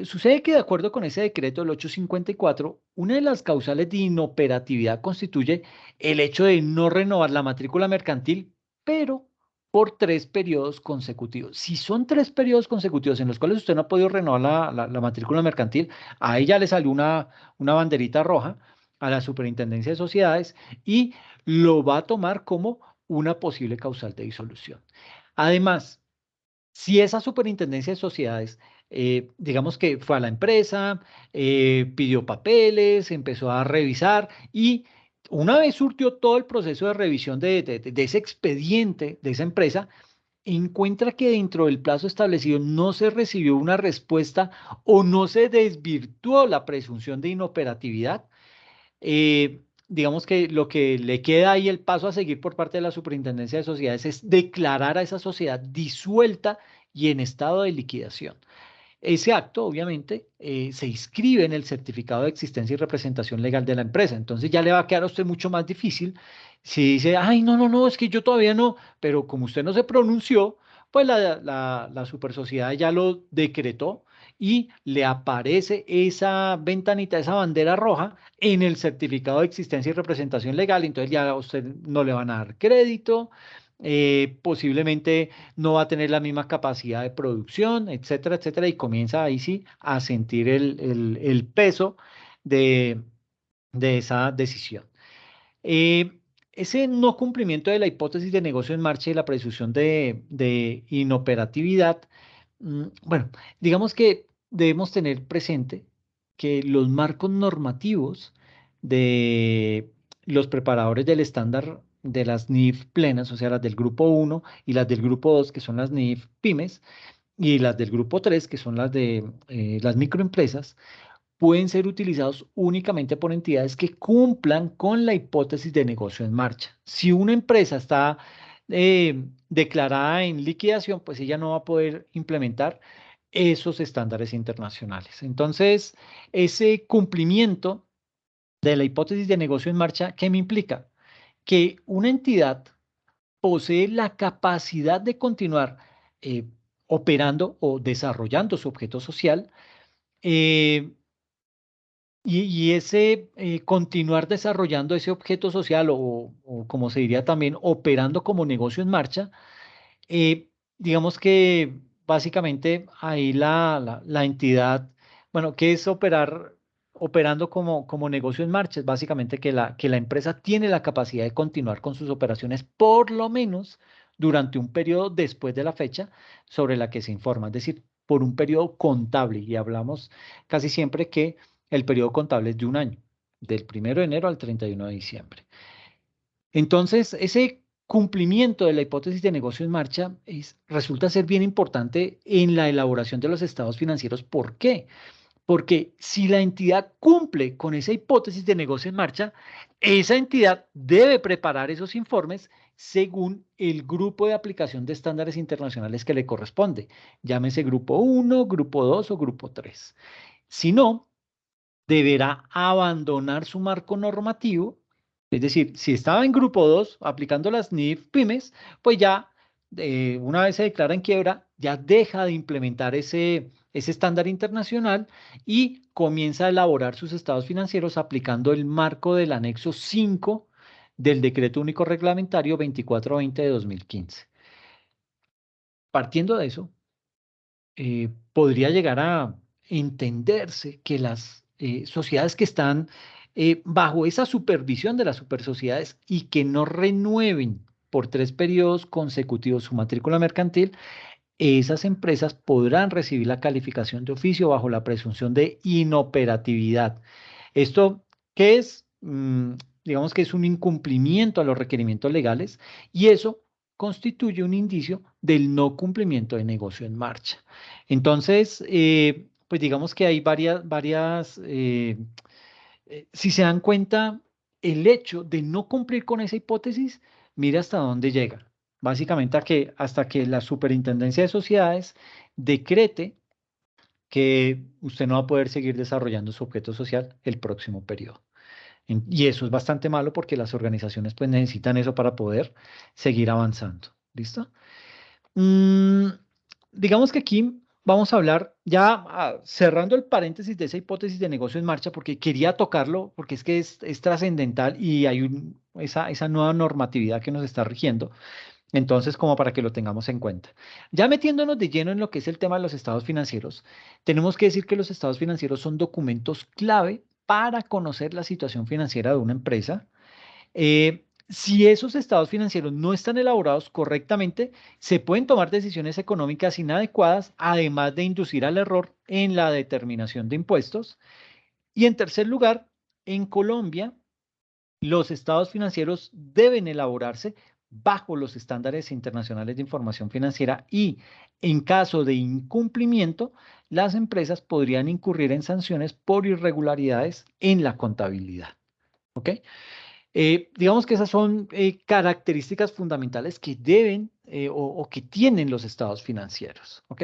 Sucede que de acuerdo con ese decreto del 854, una de las causales de inoperatividad constituye el hecho de no renovar la matrícula mercantil, pero por 3 periodos consecutivos. Si son 3 periodos consecutivos en los cuales usted no ha podido renovar la matrícula mercantil, a ella le salió una banderita roja a la Superintendencia de Sociedades y lo va a tomar como una posible causal de disolución. Además, si esa Superintendencia de Sociedades, digamos que fue a la empresa, pidió papeles, empezó a revisar y una vez surtió todo el proceso de revisión de ese expediente de esa empresa, encuentra que dentro del plazo establecido no se recibió una respuesta o no se desvirtuó la presunción de inoperatividad, digamos que lo que le queda ahí el paso a seguir por parte de la Superintendencia de Sociedades es declarar a esa sociedad disuelta y en estado de liquidación. Ese acto, obviamente, se inscribe en el certificado de existencia y representación legal de la empresa. Entonces ya le va a quedar a usted mucho más difícil si dice, ay, no, es que yo todavía no, pero como usted no se pronunció, pues la super sociedad ya lo decretó y le aparece esa ventanita, esa bandera roja en el certificado de existencia y representación legal. Entonces ya a usted no le van a dar crédito. Posiblemente no va a tener la misma capacidad de producción, etcétera, etcétera, y comienza ahí sí a sentir el peso de, de esa decisión. Ese no cumplimiento de la hipótesis de negocio en marcha y la presunción de inoperatividad, bueno, digamos que debemos tener presente que los marcos normativos de los preparadores del estándar de las NIF plenas, o sea, las del grupo 1 y las del grupo 2, que son las NIF pymes, y las del grupo 3, que son las de las microempresas, pueden ser utilizados únicamente por entidades que cumplan con la hipótesis de negocio en marcha. Si una empresa está declarada en liquidación, pues ella no va a poder implementar esos estándares internacionales. Entonces, ese cumplimiento de la hipótesis de negocio en marcha, ¿qué me implica? Que una entidad posee la capacidad de continuar eh, operando o desarrollando su objeto social, eh, y ese continuar desarrollando ese objeto social o como se diría también, operando como negocio en marcha, digamos que básicamente ahí la entidad, bueno, ¿qué es operar? Operando como negocio en marcha? Es básicamente que la empresa tiene la capacidad de continuar con sus operaciones por lo menos durante un periodo después de la fecha sobre la que se informa, es decir, por un periodo contable. Y hablamos casi siempre que el periodo contable es de un año, del 1 de enero al 31 de diciembre. Entonces, ese cumplimiento de la hipótesis de negocio en marcha resulta ser bien importante en la elaboración de los estados financieros. ¿Por qué? Porque si la entidad cumple con esa hipótesis de negocio en marcha, esa entidad debe preparar esos informes según el grupo de aplicación de estándares internacionales que le corresponde. Llámese grupo 1, grupo 2 o grupo 3. Si no, deberá abandonar su marco normativo. Es decir, si estaba en grupo 2 aplicando las NIF pymes, pues ya una vez se declara en quiebra, ya deja de implementar ese estándar internacional y comienza a elaborar sus estados financieros aplicando el marco del anexo 5 del Decreto Único Reglamentario 2420 de 2015. Partiendo de eso, podría llegar a entenderse que las sociedades que están bajo esa supervisión de las supersociedades y que no renueven por 3 periodos consecutivos su matrícula mercantil, esas empresas podrán recibir la calificación de oficio bajo la presunción de inoperatividad. ¿Esto qué es? Digamos que es un incumplimiento a los requerimientos legales y eso constituye un indicio del no cumplimiento de negocio en marcha. Entonces, pues digamos que hay si se dan cuenta, el hecho de no cumplir con esa hipótesis, mira hasta dónde llega. Básicamente hasta que la Superintendencia de Sociedades decrete que usted no va a poder seguir desarrollando su objeto social el próximo periodo. Y eso es bastante malo porque las organizaciones pues necesitan eso para poder seguir avanzando. ¿Listo? Mm, digamos que aquí vamos a hablar ya cerrando el paréntesis de esa hipótesis de negocio en marcha porque quería tocarlo porque es que es trascendental y hay esa nueva normatividad que nos está rigiendo. Entonces, como para que lo tengamos en cuenta. Ya metiéndonos de lleno en lo que es el tema de los estados financieros, tenemos que decir que los estados financieros son documentos clave para conocer la situación financiera de una empresa. Si esos estados financieros no están elaborados correctamente, se pueden tomar decisiones económicas inadecuadas, además de inducir al error en la determinación de impuestos. Y en tercer lugar, en Colombia, los estados financieros deben elaborarse bajo los estándares internacionales de información financiera y en caso de incumplimiento, las empresas podrían incurrir en sanciones por irregularidades en la contabilidad. ¿Ok? Digamos que esas son características fundamentales que deben o que tienen los estados financieros. ¿Ok?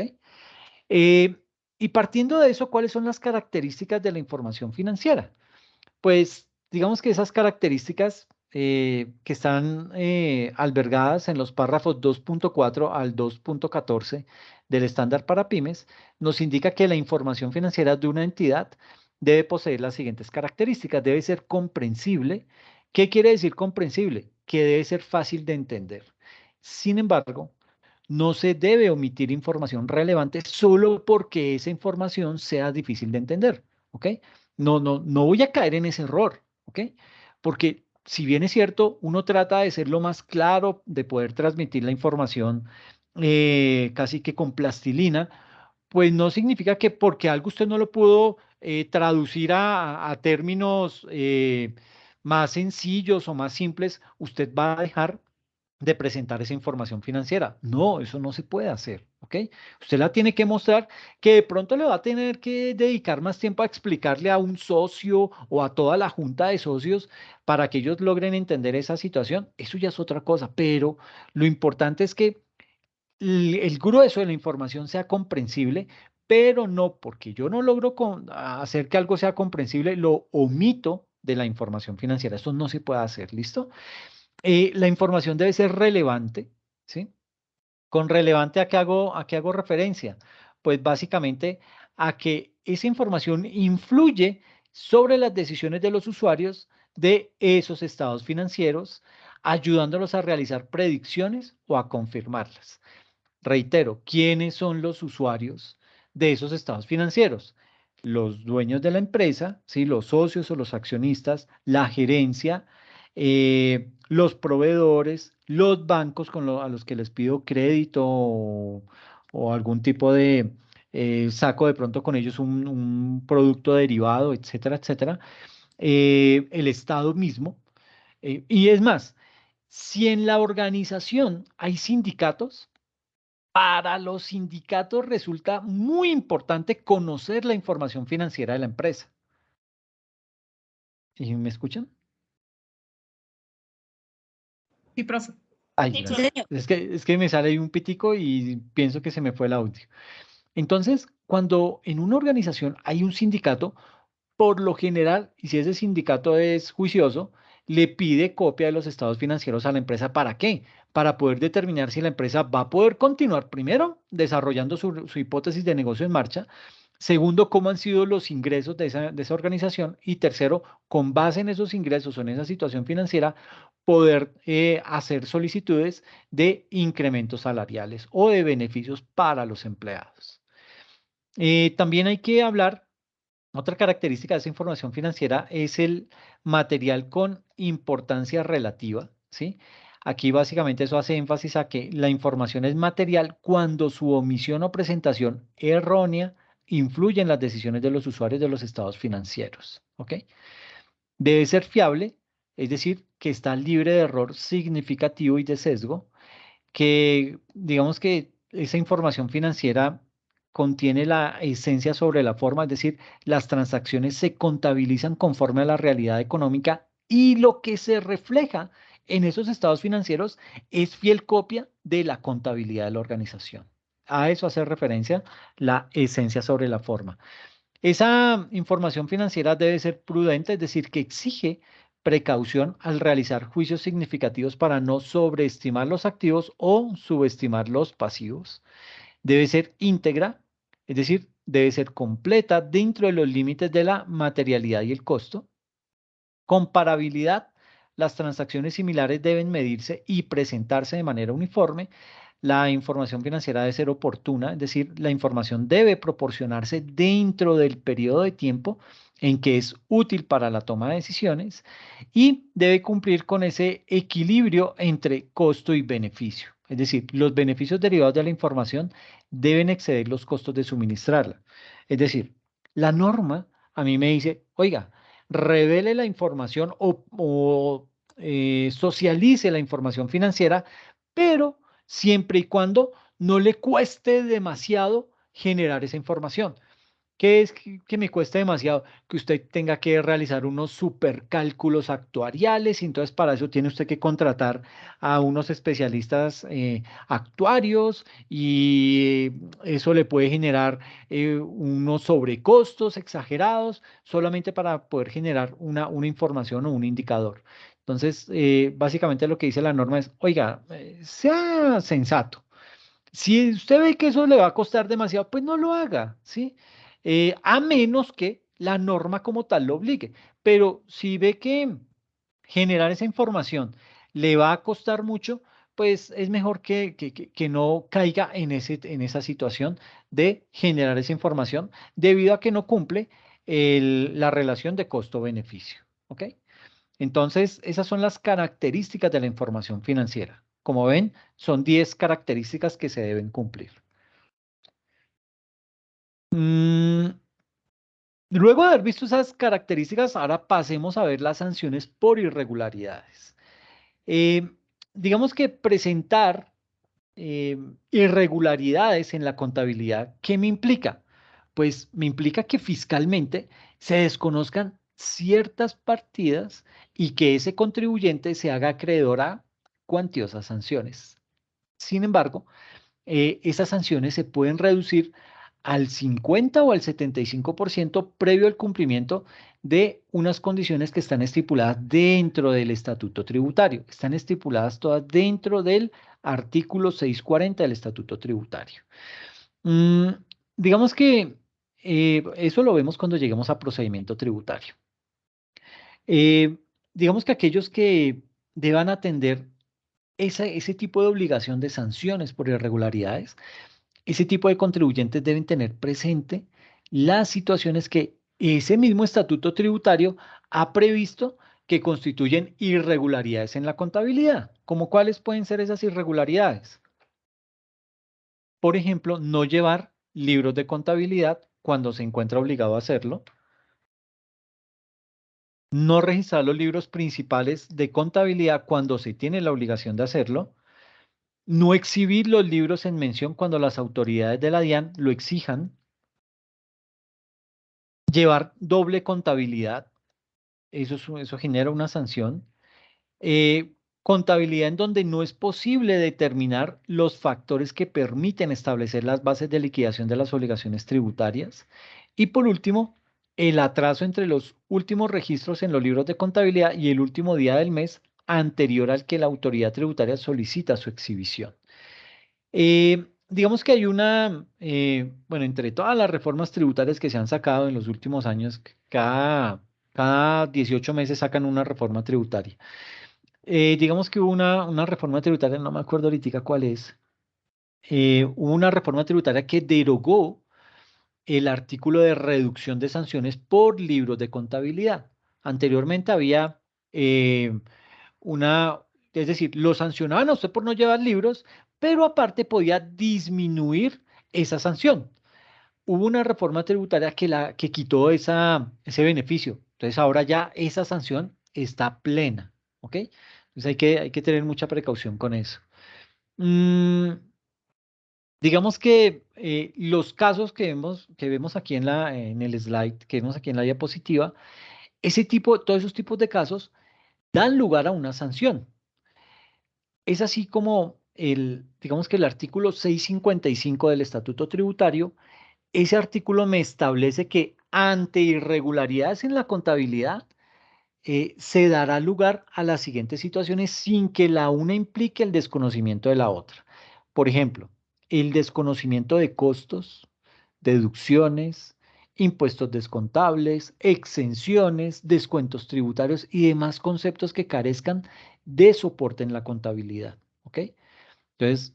Eh, y partiendo de eso, ¿cuáles son las características de la información financiera? Pues digamos que esas características que están albergadas en los párrafos 2.4 al 2.14 del estándar para pymes nos indica que la información financiera de una entidad debe poseer las siguientes características. Debe ser comprensible. ¿Qué quiere decir comprensible? Que debe ser fácil de entender. Sin embargo, no se debe omitir información relevante solo porque esa información sea difícil de entender. ¿Ok? No voy a caer en ese error, ¿ok? Porque si bien es cierto, uno trata de ser lo más claro, de poder transmitir la información casi que con plastilina, pues no significa que porque algo usted no lo pudo traducir a términos más sencillos o más simples, usted va a dejar de presentar esa información financiera. No, eso no se puede hacer, ¿ok? Usted la tiene que mostrar, que de pronto le va a tener que dedicar más tiempo a explicarle a un socio o a toda la junta de socios para que ellos logren entender esa situación. Eso ya es otra cosa, pero lo importante es que el grueso de la información sea comprensible, pero no porque yo no logro hacer que algo sea comprensible, lo omito de la información financiera. Esto no se puede hacer, ¿listo? La información debe ser relevante, ¿sí? Con relevante, a qué hago referencia? Pues básicamente a que esa información influye sobre las decisiones de los usuarios de esos estados financieros, ayudándolos a realizar predicciones o a confirmarlas. Reitero, ¿quiénes son los usuarios de esos estados financieros? Los dueños de la empresa, ¿sí? Los socios o los accionistas, la gerencia, los proveedores, los bancos a los que les pido crédito o algún tipo de saco de pronto con ellos un producto derivado, etcétera, etcétera. El Estado mismo. Y es más, si en la organización hay sindicatos, para los sindicatos resulta muy importante conocer la información financiera de la empresa. ¿Sí me escuchan? Sí, profe. Ay, Sí, gracias. profe. Es que me sale ahí un pitico y pienso que se me fue el audio. Entonces, cuando en una organización hay un sindicato, por lo general, y si ese sindicato es juicioso, le pide copia de los estados financieros a la empresa. ¿Para qué? Para poder determinar si la empresa va a poder continuar, primero, desarrollando su hipótesis de negocio en marcha. Segundo, cómo han sido los ingresos de esa organización. Y tercero, con base en esos ingresos o en esa situación financiera, poder hacer solicitudes de incrementos salariales o de beneficios para los empleados. También hay que hablar, otra característica de esa información financiera es el material con importancia relativa, ¿sí? Aquí básicamente eso hace énfasis a que la información es material cuando su omisión o presentación errónea influye en las decisiones de los usuarios de los estados financieros, ¿ok? Debe ser fiable, es decir, que está libre de error significativo y de sesgo, que digamos que esa información financiera contiene la esencia sobre la forma, es decir, las transacciones se contabilizan conforme a la realidad económica y lo que se refleja en esos estados financieros es fiel copia de la contabilidad de la organización. A eso hace referencia la esencia sobre la forma. Esa información financiera debe ser prudente, es decir, que exige precaución al realizar juicios significativos para no sobreestimar los activos o subestimar los pasivos. Debe ser íntegra, es decir, debe ser completa dentro de los límites de la materialidad y el costo. Comparabilidad, las transacciones similares deben medirse y presentarse de manera uniforme. La información financiera debe ser oportuna, es decir, la información debe proporcionarse dentro del periodo de tiempo en que es útil para la toma de decisiones y debe cumplir con ese equilibrio entre costo y beneficio. Es decir, los beneficios derivados de la información deben exceder los costos de suministrarla. Es decir, la norma a mí me dice, oiga, revele la información o socialice la información financiera, pero siempre y cuando no le cueste demasiado generar esa información. ¿Qué es que me cueste demasiado? Que usted tenga que realizar unos supercálculos actuariales y entonces para eso tiene usted que contratar a unos especialistas actuarios y eso le puede generar unos sobrecostos exagerados solamente para poder generar una información o un indicador. Entonces, básicamente lo que dice la norma es, oiga, sea sensato. Si usted ve que eso le va a costar demasiado, pues no lo haga, ¿sí? A menos que la norma como tal lo obligue. Pero si ve que generar esa información le va a costar mucho, pues es mejor que no caiga en esa situación de generar esa información debido a que no cumple la relación de costo-beneficio, ¿ok? Entonces, esas son las características de la información financiera. Como ven, son 10 características que se deben cumplir. Mm, Luego de haber visto esas características, ahora pasemos a ver las sanciones por irregularidades. Eh, digamos que presentar irregularidades en la contabilidad, ¿qué me implica? Pues me implica que fiscalmente se desconozcan ciertas partidas y que ese contribuyente se haga acreedor a cuantiosas sanciones. Sin embargo, esas sanciones se pueden reducir al 50 o al 75% previo al cumplimiento de unas condiciones que están estipuladas dentro del estatuto tributario. Están estipuladas todas dentro del artículo 640 del estatuto tributario. Mm, digamos que eso lo vemos cuando lleguemos a procedimiento tributario. Eh, digamos que aquellos que deban atender ese tipo de obligación de sanciones por irregularidades, ese tipo de contribuyentes deben tener presente las situaciones que ese mismo estatuto tributario ha previsto que constituyen irregularidades en la contabilidad. ¿Cómo cuáles pueden ser esas irregularidades? Por ejemplo, no llevar libros de contabilidad cuando se encuentra obligado a hacerlo, no registrar los libros principales de contabilidad cuando se tiene la obligación de hacerlo, no exhibir los libros en mención cuando las autoridades de la DIAN lo exijan, llevar doble contabilidad, eso genera una sanción. Contabilidad en donde no es posible determinar los factores que permiten establecer las bases de liquidación de las obligaciones tributarias. Y por último, el atraso entre los últimos registros en los libros de contabilidad y el último día del mes anterior al que la autoridad tributaria solicita su exhibición. Digamos que hay bueno, entre todas las reformas tributarias que se han sacado en los últimos años, cada 18 meses sacan una reforma tributaria. Digamos que hubo una reforma tributaria, no me acuerdo ahorita cuál es. Hubo una reforma tributaria que derogó el artículo de reducción de sanciones por libros de contabilidad. Anteriormente había eh, una, es decir, lo sancionaban a usted por no llevar libros, pero aparte podía disminuir esa sanción. Hubo una reforma tributaria que quitó ese beneficio. Entonces ahora ya esa sanción está plena, ¿ok? Entonces hay que tener mucha precaución con eso. Mm, digamos que los casos que vemos aquí en el slide, que vemos aquí en la diapositiva, todos esos tipos de casos dan lugar a una sanción. Es así como digamos que el artículo 655 del Estatuto Tributario, ese artículo me establece que ante irregularidades en la contabilidad, se dará lugar a las siguientes situaciones sin que la una implique el desconocimiento de la otra. Por ejemplo, el desconocimiento de costos, deducciones, impuestos descontables, exenciones, descuentos tributarios y demás conceptos que carezcan de soporte en la contabilidad. ¿Ok? Entonces,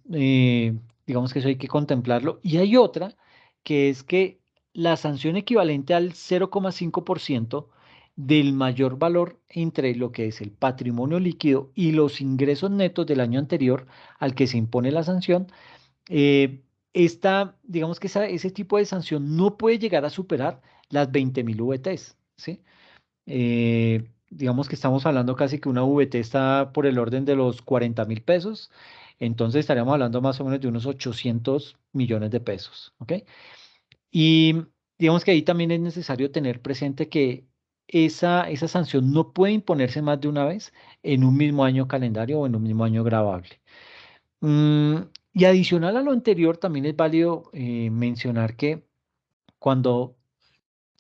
digamos que eso hay que contemplarlo. Y hay otra, que es que la sanción equivalente al 0,5% del mayor valor entre lo que es el patrimonio líquido y los ingresos netos del año anterior al que se impone la sanción, digamos que ese tipo de sanción no puede llegar a superar las 20.000 VTs, ¿sí? Digamos que estamos hablando casi que una VT está por el orden de los 40.000 pesos, entonces estaríamos hablando más o menos de unos 800 millones de pesos, ¿ok? Y digamos que ahí también es necesario tener presente que esa sanción no puede imponerse más de una vez en un mismo año calendario o en un mismo año gravable. Mm, y adicional a lo anterior, también es válido mencionar que cuando,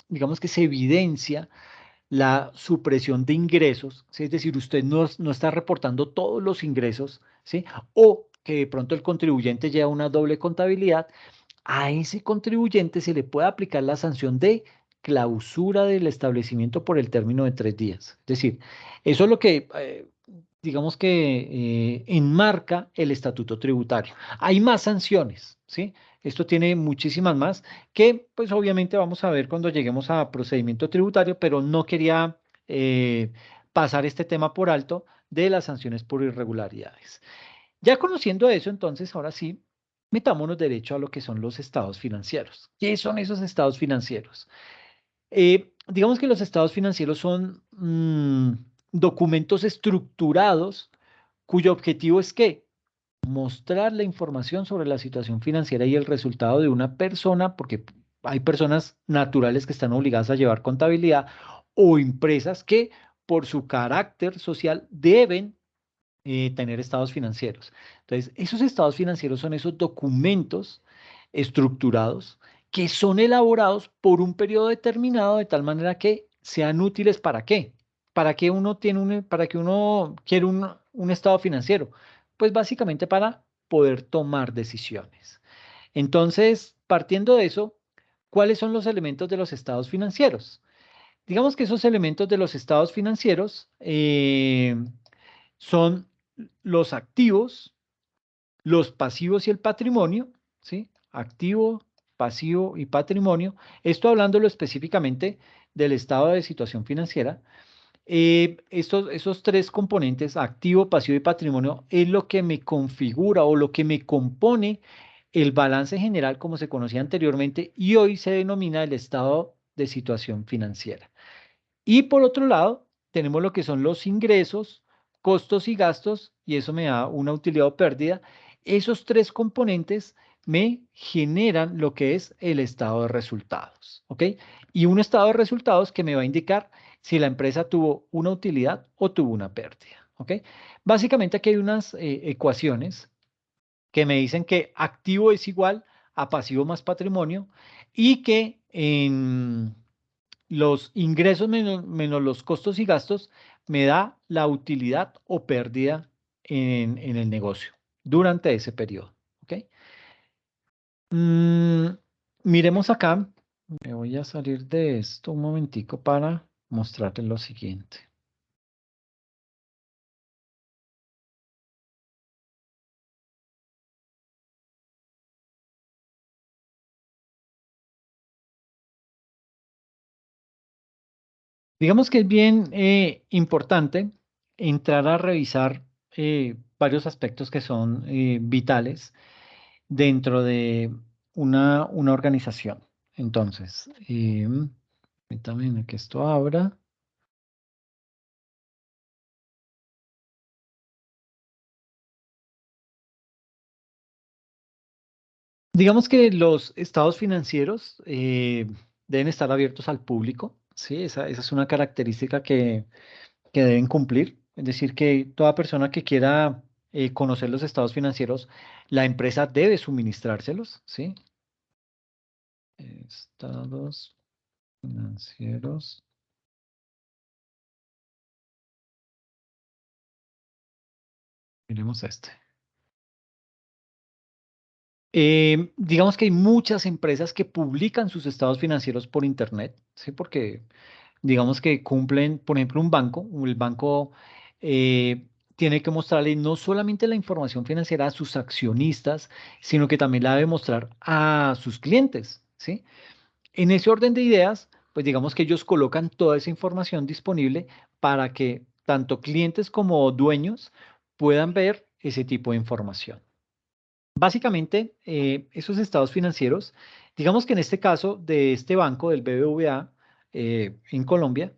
digamos que se evidencia la supresión de ingresos, ¿sí? Es decir, usted no está reportando todos los ingresos, ¿sí? O que de pronto el contribuyente lleva una doble contabilidad, a ese contribuyente se le puede aplicar la sanción de clausura del establecimiento por el término de 3 días. Es decir, eso es lo que, digamos que enmarca el estatuto tributario. Hay más sanciones, ¿sí? Esto tiene muchísimas más que, pues obviamente vamos a ver cuando lleguemos a procedimiento tributario, pero no quería pasar este tema por alto de las sanciones por irregularidades. Ya conociendo eso, entonces, ahora sí, metámonos derecho a lo que son los estados financieros. ¿Qué son esos estados financieros? Digamos que los estados financieros son documentos estructurados cuyo objetivo es que mostrar la información sobre la situación financiera y el resultado de una persona, porque hay personas naturales que están obligadas a llevar contabilidad o empresas que por su carácter social deben tener estados financieros. Entonces, esos estados financieros son esos documentos estructurados que son elaborados por un periodo determinado de tal manera que sean útiles ¿para qué? ¿Para que uno quiere un estado financiero? Pues básicamente para poder tomar decisiones. Entonces, partiendo de eso, ¿cuáles son los elementos de los estados financieros? Digamos que esos elementos de los estados financieros son los activos, los pasivos y el patrimonio, ¿sí? Activo, pasivo y patrimonio. Esto hablándolo específicamente del estado de situación financiera. Esos tres componentes, activo, pasivo y patrimonio, es lo que me configura o lo que me compone el balance general como se conocía anteriormente y hoy se denomina el estado de situación financiera. Y por otro lado, tenemos lo que son los ingresos, costos y gastos, y eso me da una utilidad o pérdida. Esos tres componentes me generan lo que es el estado de resultados, ¿ok? Y un estado de resultados que me va a indicar si la empresa tuvo una utilidad o tuvo una pérdida, ¿ok? Básicamente aquí hay unas ecuaciones que me dicen que activo es igual a pasivo más patrimonio y que en los ingresos menos los costos y gastos me da la utilidad o pérdida en el negocio durante ese periodo. ¿Ok? Mm, miremos acá. Me voy a salir de esto un momentico para mostrarles lo siguiente. Digamos que es bien importante entrar a revisar varios aspectos que son vitales dentro de una organización. Entonces, permítame que esto abra. Digamos que los estados financieros deben estar abiertos al público, ¿sí? Esa es una característica que deben cumplir. Es decir, que toda persona que quiera conocer los estados financieros, la empresa debe suministrárselos, ¿sí? Estados financieros. Miremos este. Digamos que hay muchas empresas que publican sus estados financieros por internet, ¿sí? Porque digamos que cumplen, por ejemplo, un banco, el banco eh, tiene que mostrarle no solamente la información financiera a sus accionistas, sino que también la debe mostrar a sus clientes, ¿sí? En ese orden de ideas, pues digamos que ellos colocan toda esa información disponible para que tanto clientes como dueños puedan ver ese tipo de información. Básicamente, esos estados financieros, digamos que en este caso de este banco, del BBVA, en Colombia,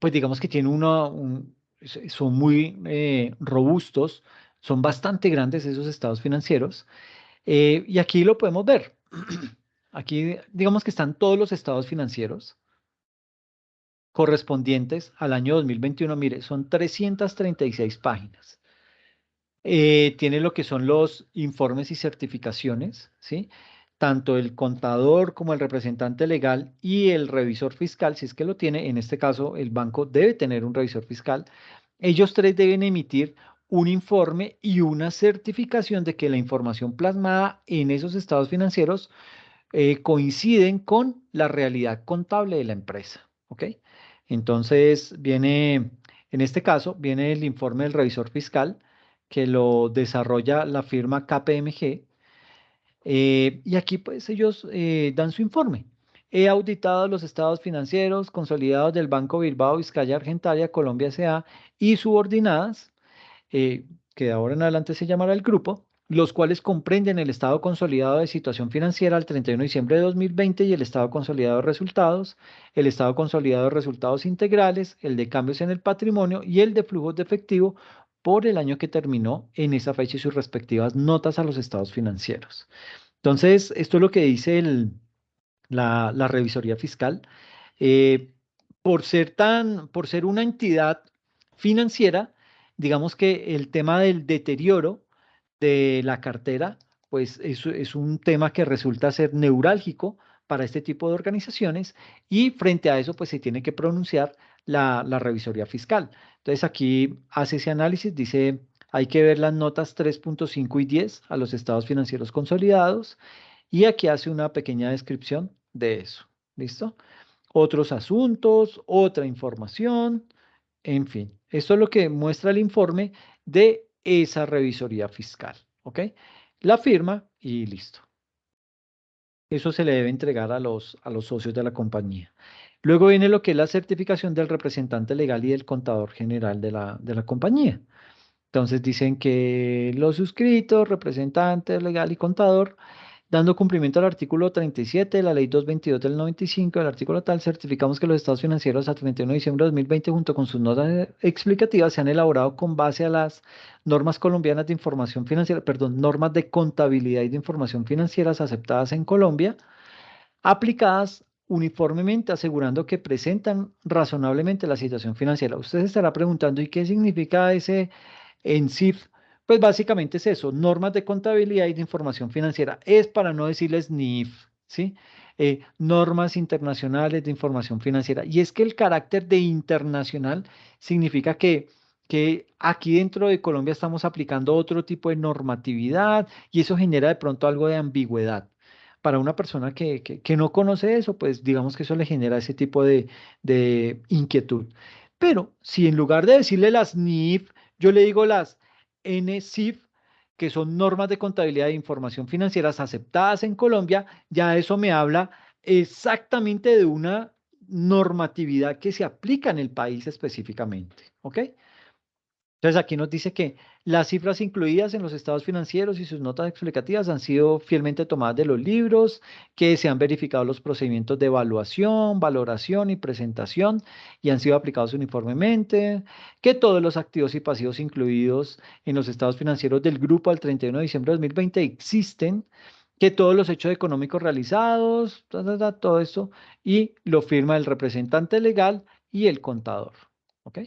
pues digamos que tiene son muy robustos, son bastante grandes esos estados financieros, y aquí lo podemos ver. Aquí digamos que están todos los estados financieros correspondientes al año 2021. Mire, son 336 páginas. Tiene lo que son los informes y certificaciones, ¿sí? Tanto el contador como el representante legal y el revisor fiscal, si es que lo tiene, en este caso el banco debe tener un revisor fiscal. Ellos tres deben emitir un informe y una certificación de que la información plasmada en esos estados financieros coinciden con la realidad contable de la empresa, ¿ok? Entonces viene, en este caso, viene el informe del revisor fiscal que lo desarrolla la firma KPMG y aquí pues ellos dan su informe. He auditado los estados financieros consolidados del Banco Bilbao Vizcaya Argentaria Colombia S.A. y subordinadas, que de ahora en adelante se llamará el grupo, los cuales comprenden el estado consolidado de situación financiera al 31 de diciembre de 2020 y el estado consolidado de resultados, el estado consolidado de resultados integrales, el de cambios en el patrimonio y el de flujos de efectivo por el año que terminó en esa fecha y sus respectivas notas a los estados financieros. Entonces, esto es lo que dice la revisoría fiscal. Eh, por ser una entidad financiera, digamos que el tema del deterioro de la cartera, pues es un tema que resulta ser neurálgico para este tipo de organizaciones y frente a eso, pues se tiene que pronunciar la revisoría fiscal. Entonces aquí hace ese análisis, dice, hay que ver las notas 3.5 y 10 a los estados financieros consolidados y aquí hace una pequeña descripción de eso. ¿Listo? Otros asuntos, otra información, en fin. Esto es lo que muestra el informe de esa revisoría fiscal. ¿Ok? La firma y listo. Eso se le debe entregar a los socios de la compañía. Luego viene lo que es la certificación del representante legal y del contador general de la compañía. Entonces dicen que los suscritos, representante legal y contador, dando cumplimiento al artículo 37 de la ley 222 del 95, del artículo tal, certificamos que los estados financieros a 31 de diciembre de 2020 junto con sus notas explicativas se han elaborado con base a las normas colombianas de información financiera, perdón, normas de contabilidad y de información financieras aceptadas en Colombia, aplicadas uniformemente, asegurando que presentan razonablemente la situación financiera. Usted se estará preguntando, ¿y qué significa ese en CIF? Pues básicamente es eso, normas de contabilidad y de información financiera. Es para no decirles NIF, ¿sí? Normas internacionales de información financiera. Y es que el carácter de internacional significa que aquí dentro de Colombia estamos aplicando otro tipo de normatividad y eso genera de pronto algo de ambigüedad. Para una persona que no conoce eso, pues digamos que eso le genera ese tipo de inquietud. Pero si en lugar de decirle las NIF, yo le digo las NCIF, que son normas de contabilidad e información financieras aceptadas en Colombia, ya eso me habla exactamente de una normatividad que se aplica en el país específicamente. ¿Ok? Entonces aquí nos dice que las cifras incluidas en los estados financieros y sus notas explicativas han sido fielmente tomadas de los libros, que se han verificado los procedimientos de evaluación, valoración y presentación y han sido aplicados uniformemente, que todos los activos y pasivos incluidos en los estados financieros del grupo al 31 de diciembre de 2020 existen, que todos los hechos económicos realizados, todo esto, y lo firma el representante legal y el contador. ¿Ok?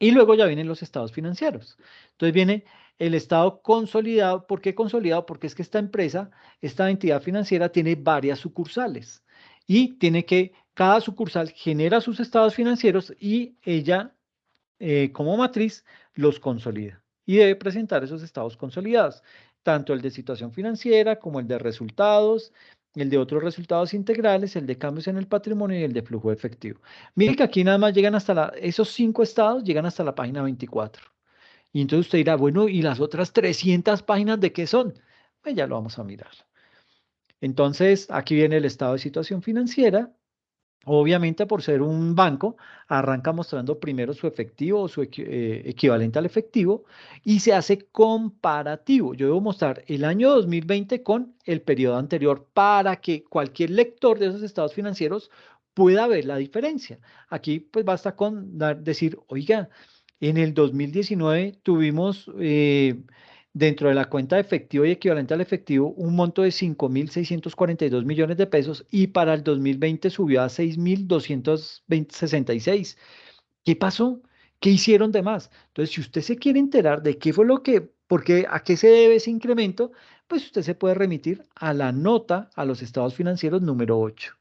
Y luego ya vienen los estados financieros. Entonces viene el estado consolidado. ¿Por qué consolidado? Porque es que esta empresa, esta entidad financiera tiene varias sucursales y tiene que, cada sucursal genera sus estados financieros y ella, como matriz, los consolida y debe presentar esos estados consolidados, tanto el de situación financiera como el de resultados, el de otros resultados integrales, el de cambios en el patrimonio y el de flujo efectivo. Miren que aquí nada más llegan hasta esos 5 estados llegan hasta la página 24. Y entonces usted dirá, bueno, ¿y las otras 300 páginas de qué son? Pues ya lo vamos a mirar. Entonces, aquí viene el estado de situación financiera. Obviamente, por ser un banco, arranca mostrando primero su efectivo o su equivalente al efectivo y se hace comparativo. Yo debo mostrar el año 2020 con el periodo anterior para que cualquier lector de esos estados financieros pueda ver la diferencia. Aquí, pues basta con decir, oiga, en el 2019 tuvimos dentro de la cuenta de efectivo y equivalente al efectivo un monto de 5.642 millones de pesos y para el 2020 subió a 6.266. ¿Qué pasó? ¿Qué hicieron de más? Entonces, si usted se quiere enterar de qué fue lo que, por qué, a qué se debe ese incremento, pues usted se puede remitir a la nota a los estados financieros número 8.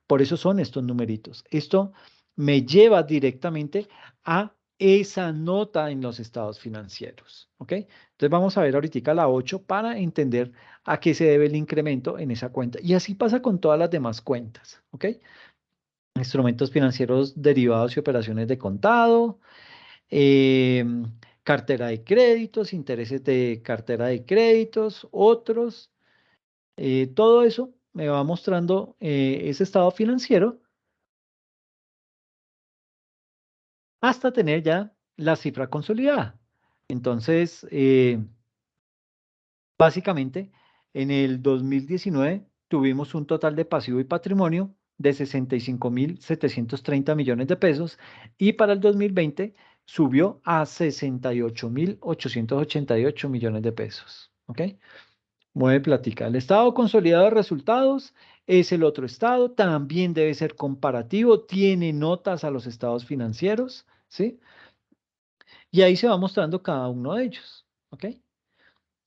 Por eso son estos numeritos. Esto me lleva directamente a esa nota en los estados financieros. ¿Ok? Entonces vamos a ver ahorita la 8 para entender a qué se debe el incremento en esa cuenta. Y así pasa con todas las demás cuentas. ¿Ok? Instrumentos financieros derivados y operaciones de contado, cartera de créditos, intereses de cartera de créditos, otros. Todo eso me va mostrando ese estado financiero hasta tener ya la cifra consolidada. Entonces, Básicamente, en el 2019 tuvimos un total de pasivo y patrimonio de 65.730 millones de pesos y para el 2020 subió a 68.888 millones de pesos. ¿Ok? Mueve plática. El estado consolidado de resultados es el otro estado, también debe ser comparativo, tiene notas a los estados financieros, ¿sí? Y ahí se va mostrando cada uno de ellos. ¿Ok?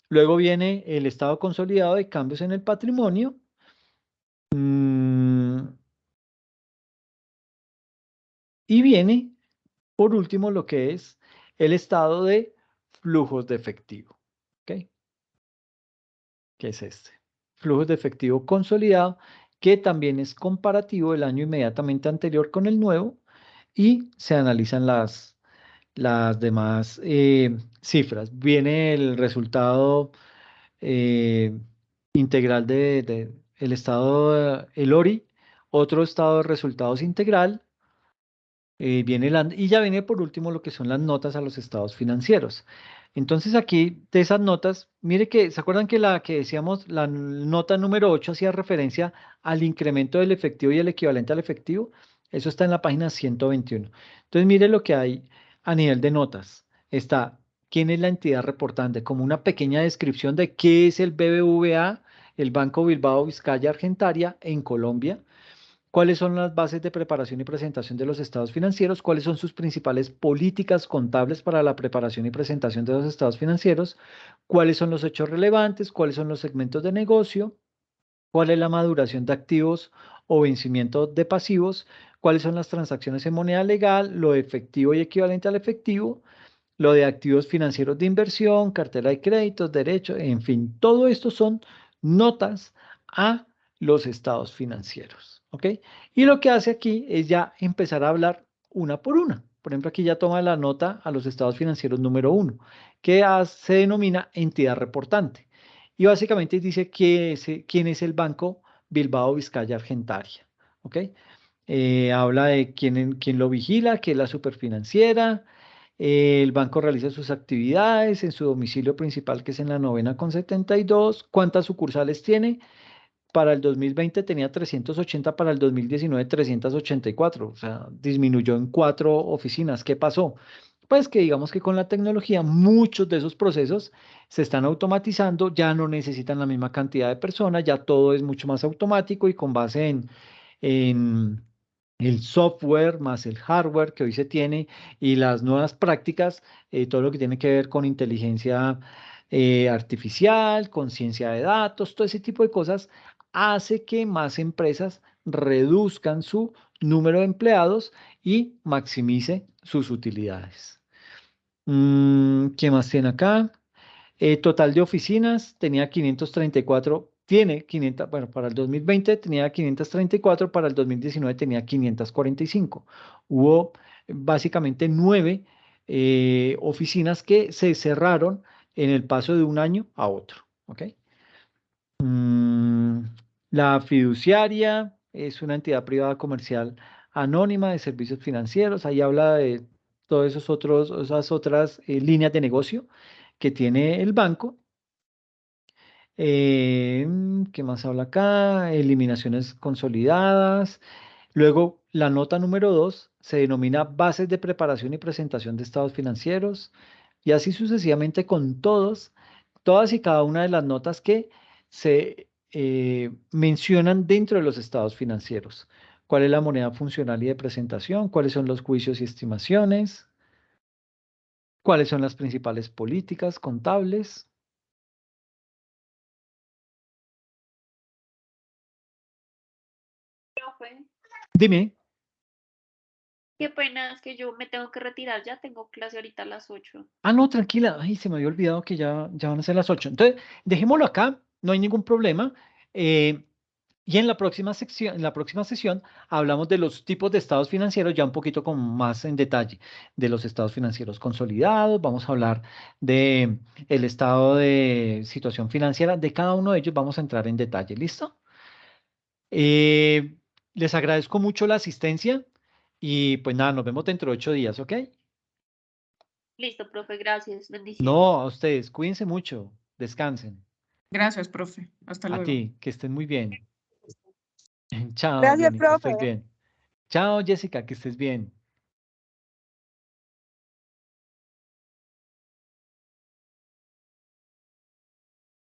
Luego viene el estado consolidado de cambios en el patrimonio. Y viene, por último, lo que es el estado de flujos de efectivo. ¿Ok? ¿Qué es este? Flujos de efectivo consolidado, que también es comparativo del año inmediatamente anterior con el nuevo y se analizan las demás cifras. Viene el resultado eh, integral de el estado, el ORI, otro estado de resultados integral, y ya viene por último lo que son las notas a los estados financieros. Entonces aquí de esas notas, mire que, ¿se acuerdan que la que decíamos, la nota número 8 hacía referencia al incremento del efectivo y el equivalente al efectivo? Eso está en la página 121. Entonces mire lo que hay a nivel de notas. Está quién es la entidad reportante, como una pequeña descripción de qué es el BBVA, el Banco Bilbao Vizcaya Argentaria en Colombia. ¿Cuáles son las bases de preparación y presentación de los estados financieros? ¿Cuáles son sus principales políticas contables para la preparación y presentación de los estados financieros? ¿Cuáles son los hechos relevantes? ¿Cuáles son los segmentos de negocio? ¿Cuál es la maduración de activos o vencimiento de pasivos? ¿Cuáles son las transacciones en moneda legal? Lo efectivo y equivalente al efectivo. Lo de activos financieros de inversión, cartera de créditos, derechos, en fin, todo esto son notas a los estados financieros, ¿ok? Y lo que hace aquí es ya empezar a hablar una por una. Por ejemplo, aquí ya toma la nota a los estados financieros número 1, que se denomina entidad reportante. Y básicamente dice quién es el Banco Bilbao Vizcaya Argentaria, ¿ok? Habla de quién lo vigila, que es la superfinanciera. El banco realiza sus actividades en su domicilio principal, que es en la 9ª con 72. ¿Cuántas sucursales tiene? Para el 2020 tenía 380, para el 2019 384. O sea, disminuyó en 4 oficinas. ¿Qué pasó? Pues que digamos que con la tecnología muchos de esos procesos se están automatizando, ya no necesitan la misma cantidad de personas, ya todo es mucho más automático y con base en el software más el hardware que hoy se tiene y las nuevas prácticas, todo lo que tiene que ver con inteligencia artificial, con ciencia de datos, todo ese tipo de cosas, hace que más empresas reduzcan su número de empleados y maximice sus utilidades. ¿Qué más tiene acá? Total de oficinas tenía 534, tiene 500, bueno, para el 2020 tenía 534, para el 2019 tenía 545. Hubo básicamente 9 oficinas que se cerraron en el paso de un año a otro. ¿Ok? Mm, la fiduciaria es una entidad privada comercial anónima de servicios financieros. Ahí habla de todos esas otras líneas de negocio que tiene el banco. ¿Qué más habla acá? Eliminaciones consolidadas. Luego, la nota número 2 se denomina bases de preparación y presentación de estados financieros. Y así sucesivamente con todas y cada una de las notas que se mencionan dentro de los estados financieros. ¿Cuál es la moneda funcional y de presentación? ¿Cuáles son los juicios y estimaciones? ¿Cuáles son las principales políticas contables? Profe, Dime. qué pena, es que yo me tengo que retirar ya, tengo clase ahorita a las 8. Ah, no, tranquila. Ay, se me había olvidado que ya van a ser las 8. Entonces, dejémoslo acá, no hay ningún problema. Eh, y en la próxima sesión hablamos de los tipos de estados financieros, ya un poquito con más en detalle, de los estados financieros consolidados. Vamos a hablar de el estado de situación financiera. De cada uno de ellos vamos a entrar en detalle. ¿Listo? Eh, Les agradezco mucho la asistencia y pues nada, nos vemos dentro de 8 días, ¿ok? Listo, profe, gracias, bendiciones. No, a ustedes, cuídense mucho, descansen. Gracias, profe. Hasta A luego. ti, que estés muy bien. Chao, Gracias, Jenny, que estés profe. bien. Chao, Jessica, que estés bien.